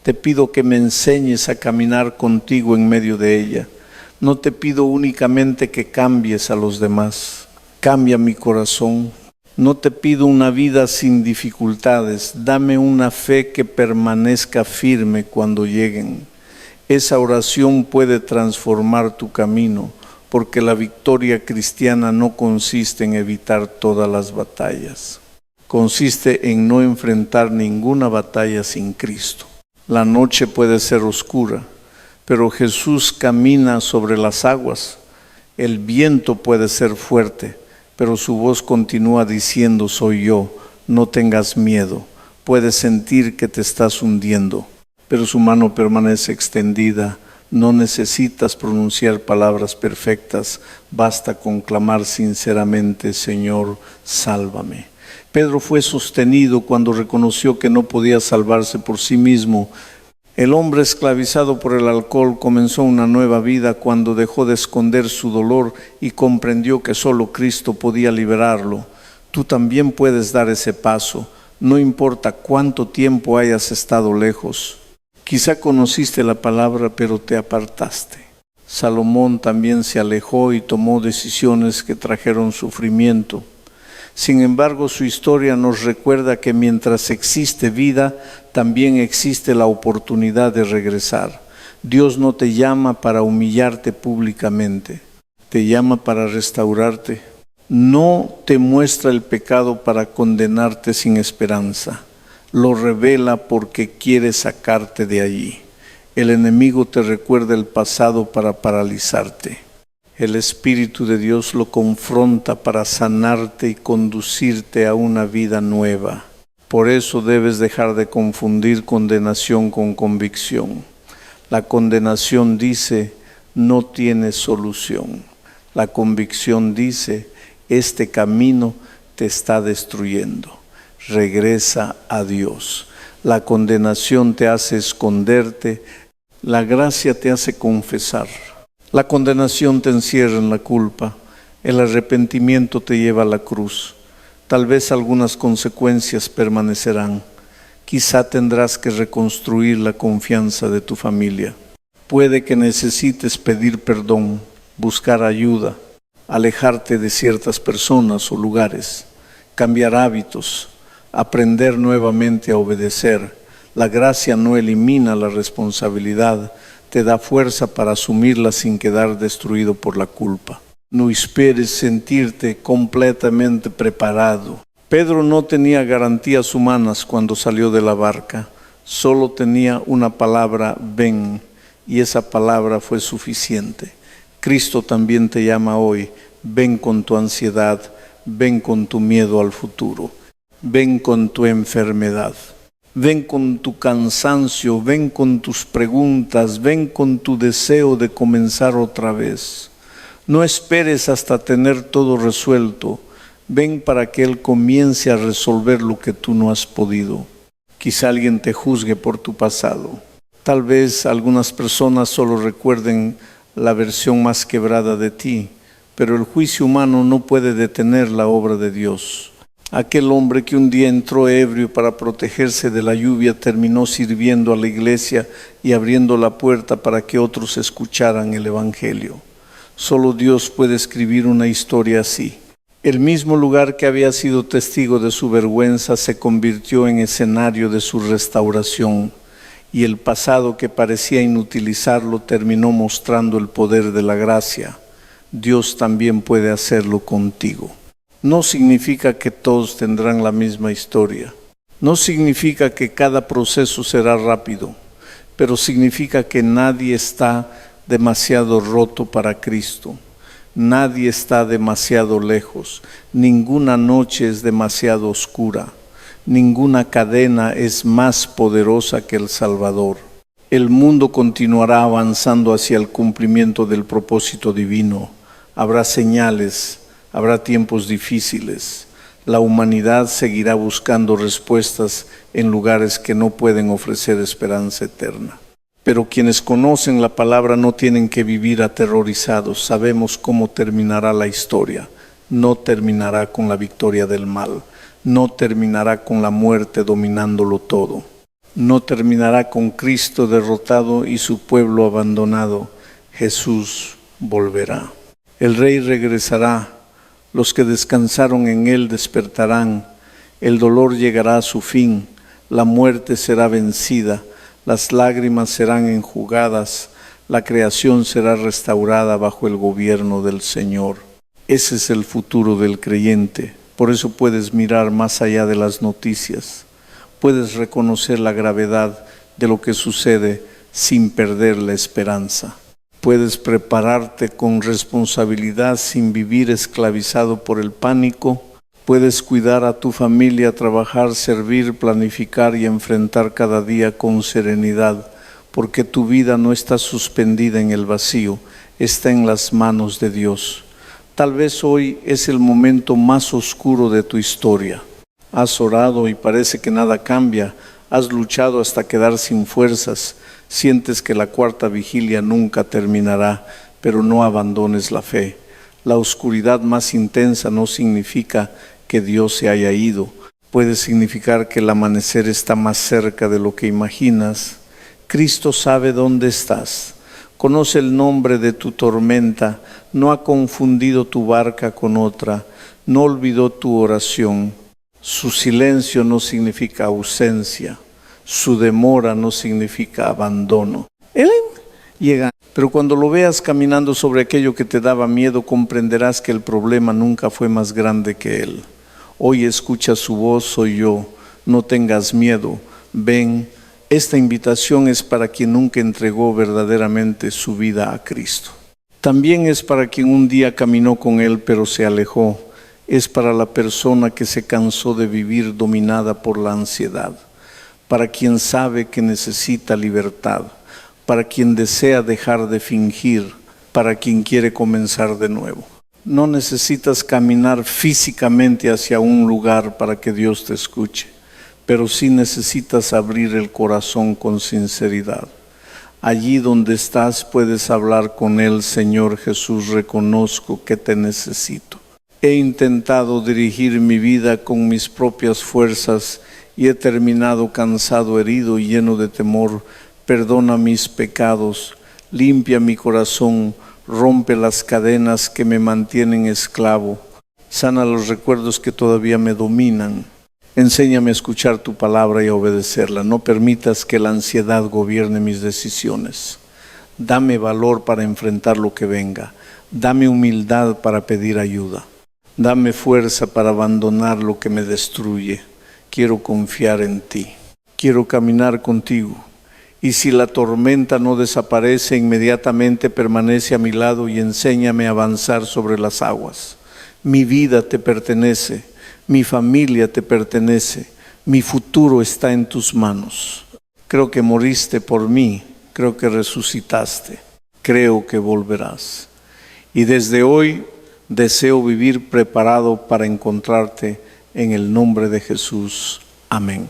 te pido que me enseñes a caminar contigo en medio de ella. No te pido únicamente que cambies a los demás, cambia mi corazón. No te pido una vida sin dificultades, dame una fe que permanezca firme cuando lleguen. Esa oración puede transformar tu camino, porque la victoria cristiana no consiste en evitar todas las batallas. Consiste en no enfrentar ninguna batalla sin Cristo. La noche puede ser oscura, pero Jesús camina sobre las aguas. El viento puede ser fuerte, pero su voz continúa diciendo: soy yo, no tengas miedo. Puedes sentir que te estás hundiendo, pero su mano permanece extendida. No necesitas pronunciar palabras perfectas, basta con clamar sinceramente: Señor, sálvame. Pedro fue sostenido cuando reconoció que no podía salvarse por sí mismo. El hombre esclavizado por el alcohol comenzó una nueva vida cuando dejó de esconder su dolor y comprendió que solo Cristo podía liberarlo. Tú también puedes dar ese paso, no importa cuánto tiempo hayas estado lejos. Quizá conociste la palabra, pero te apartaste. Salomón también se alejó y tomó decisiones que trajeron sufrimiento. Sin embargo, su historia nos recuerda que mientras existe vida, también existe la oportunidad de regresar. Dios no te llama para humillarte públicamente, te llama para restaurarte. No te muestra el pecado para condenarte sin esperanza. Lo revela porque quiere sacarte de allí. El enemigo te recuerda el pasado para paralizarte. El Espíritu de Dios lo confronta para sanarte y conducirte a una vida nueva. Por eso debes dejar de confundir condenación con convicción. La condenación dice: no tienes solución. La convicción dice: este camino te está destruyendo. Regresa a Dios. La condenación te hace esconderte, la gracia te hace confesar. La condenación te encierra en la culpa, el arrepentimiento te lleva a la cruz. Tal vez algunas consecuencias permanecerán. Quizá tendrás que reconstruir la confianza de tu familia. Puede que necesites pedir perdón, buscar ayuda, alejarte de ciertas personas o lugares, cambiar hábitos, aprender nuevamente a obedecer. La gracia no elimina la responsabilidad, te da fuerza para asumirla sin quedar destruido por la culpa. No esperes sentirte completamente preparado. Pedro no tenía garantías humanas cuando salió de la barca, solo tenía una palabra: ven, y esa palabra fue suficiente. Cristo también te llama hoy: ven con tu ansiedad, ven con tu miedo al futuro, ven con tu enfermedad. Ven con tu cansancio, ven con tus preguntas, ven con tu deseo de comenzar otra vez. No esperes hasta tener todo resuelto. Ven para que Él comience a resolver lo que tú no has podido. Quizá alguien te juzgue por tu pasado. Tal vez algunas personas solo recuerden la versión más quebrada de ti, pero el juicio humano no puede detener la obra de Dios. Aquel hombre que un día entró ebrio para protegerse de la lluvia terminó sirviendo a la iglesia y abriendo la puerta para que otros escucharan el Evangelio. Solo Dios puede escribir una historia así. El mismo lugar que había sido testigo de su vergüenza se convirtió en escenario de su restauración, y el pasado que parecía inutilizarlo terminó mostrando el poder de la gracia. Dios también puede hacerlo contigo. No significa que todos tendrán la misma historia. No significa que cada proceso será rápido, pero significa que nadie está demasiado roto para Cristo. Nadie está demasiado lejos. Ninguna noche es demasiado oscura. Ninguna cadena es más poderosa que el Salvador. El mundo continuará avanzando hacia el cumplimiento del propósito divino. Habrá señales. Habrá tiempos difíciles. La humanidad seguirá buscando respuestas en lugares que no pueden ofrecer esperanza eterna. Pero quienes conocen la palabra no tienen que vivir aterrorizados. Sabemos cómo terminará la historia. no terminará con la victoria del mal, no terminará con la muerte dominándolo todo, no terminará con Cristo derrotado y su pueblo abandonado. Jesús volverá. El Rey regresará, los que descansaron en Él despertarán, el dolor llegará a su fin, la muerte será vencida, las lágrimas serán enjugadas, la creación será restaurada bajo el gobierno del Señor. Ese es el futuro del creyente. Por eso puedes mirar más allá de las noticias. Puedes reconocer la gravedad de lo que sucede sin perder la esperanza. Puedes prepararte con responsabilidad sin vivir esclavizado por el pánico. Puedes cuidar a tu familia, trabajar, servir, planificar y enfrentar cada día con serenidad, porque tu vida no está suspendida en el vacío, está en las manos de Dios. Tal vez hoy es el momento más oscuro de tu historia. Has orado y parece que nada cambia. Has luchado hasta quedar sin fuerzas. Sientes que la cuarta vigilia nunca terminará, pero no abandones la fe. La oscuridad más intensa no significa que Dios se haya ido. Puede significar que el amanecer está más cerca de lo que imaginas. Cristo sabe dónde estás. Conoce el nombre de tu tormenta, no ha confundido tu barca con otra, no olvidó tu oración. Su silencio no significa ausencia, su demora no significa abandono. Él llega, pero cuando lo veas caminando sobre aquello que te daba miedo, comprenderás que el problema nunca fue más grande que Él. Hoy escucha su voz, soy yo, no tengas miedo, ven. Esta invitación es para quien nunca entregó verdaderamente su vida a Cristo. También es para quien un día caminó con Él pero se alejó. Es para la persona que se cansó de vivir dominada por la ansiedad. Para quien sabe que necesita libertad. Para quien desea dejar de fingir. Para quien quiere comenzar de nuevo. No necesitas caminar físicamente hacia un lugar para que Dios te escuche. Pero sí necesitas abrir el corazón con sinceridad. Allí donde estás puedes hablar con Él. Señor Jesús, reconozco que te necesito. He intentado dirigir mi vida con mis propias fuerzas y he terminado cansado, herido y lleno de temor. Perdona mis pecados, limpia mi corazón, rompe las cadenas que me mantienen esclavo, sana los recuerdos que todavía me dominan. Enséñame a escuchar tu palabra y a obedecerla. No permitas que la ansiedad gobierne mis decisiones. Dame valor para enfrentar lo que venga. Dame humildad para pedir ayuda. Dame fuerza para abandonar lo que me destruye. Quiero confiar en ti. Quiero caminar contigo. Y si la tormenta no desaparece, inmediatamente permanece a mi lado y enséñame a avanzar sobre las aguas. Mi vida te pertenece. Mi familia te pertenece, mi futuro está en tus manos. Creo que moriste por mí, creo que resucitaste, creo que volverás. Y desde hoy deseo vivir preparado para encontrarte en el nombre de Jesús. Amén.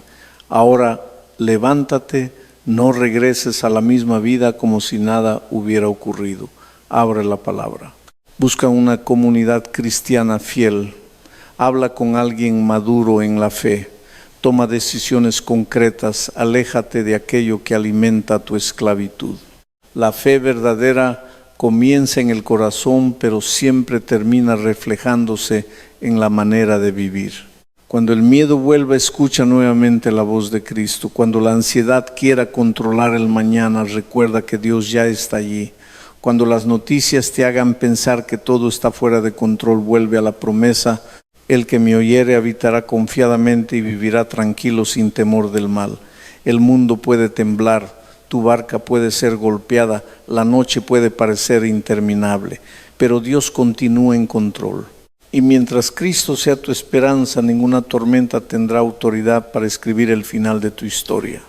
Ahora levántate, no regreses a la misma vida como si nada hubiera ocurrido. Abre la palabra. Busca una comunidad cristiana fiel. Habla con alguien maduro en la fe. Toma decisiones concretas. Aléjate de aquello que alimenta tu esclavitud. La fe verdadera comienza en el corazón, pero siempre termina reflejándose en la manera de vivir. Cuando el miedo vuelva, escucha nuevamente la voz de Cristo. Cuando la ansiedad quiera controlar el mañana, recuerda que Dios ya está allí. Cuando las noticias te hagan pensar que todo está fuera de control, vuelve a la promesa: el que me oyere habitará confiadamente y vivirá tranquilo sin temor del mal. El mundo puede temblar, tu barca puede ser golpeada, la noche puede parecer interminable, pero Dios continúa en control. Y mientras Cristo sea tu esperanza, ninguna tormenta tendrá autoridad para escribir el final de tu historia.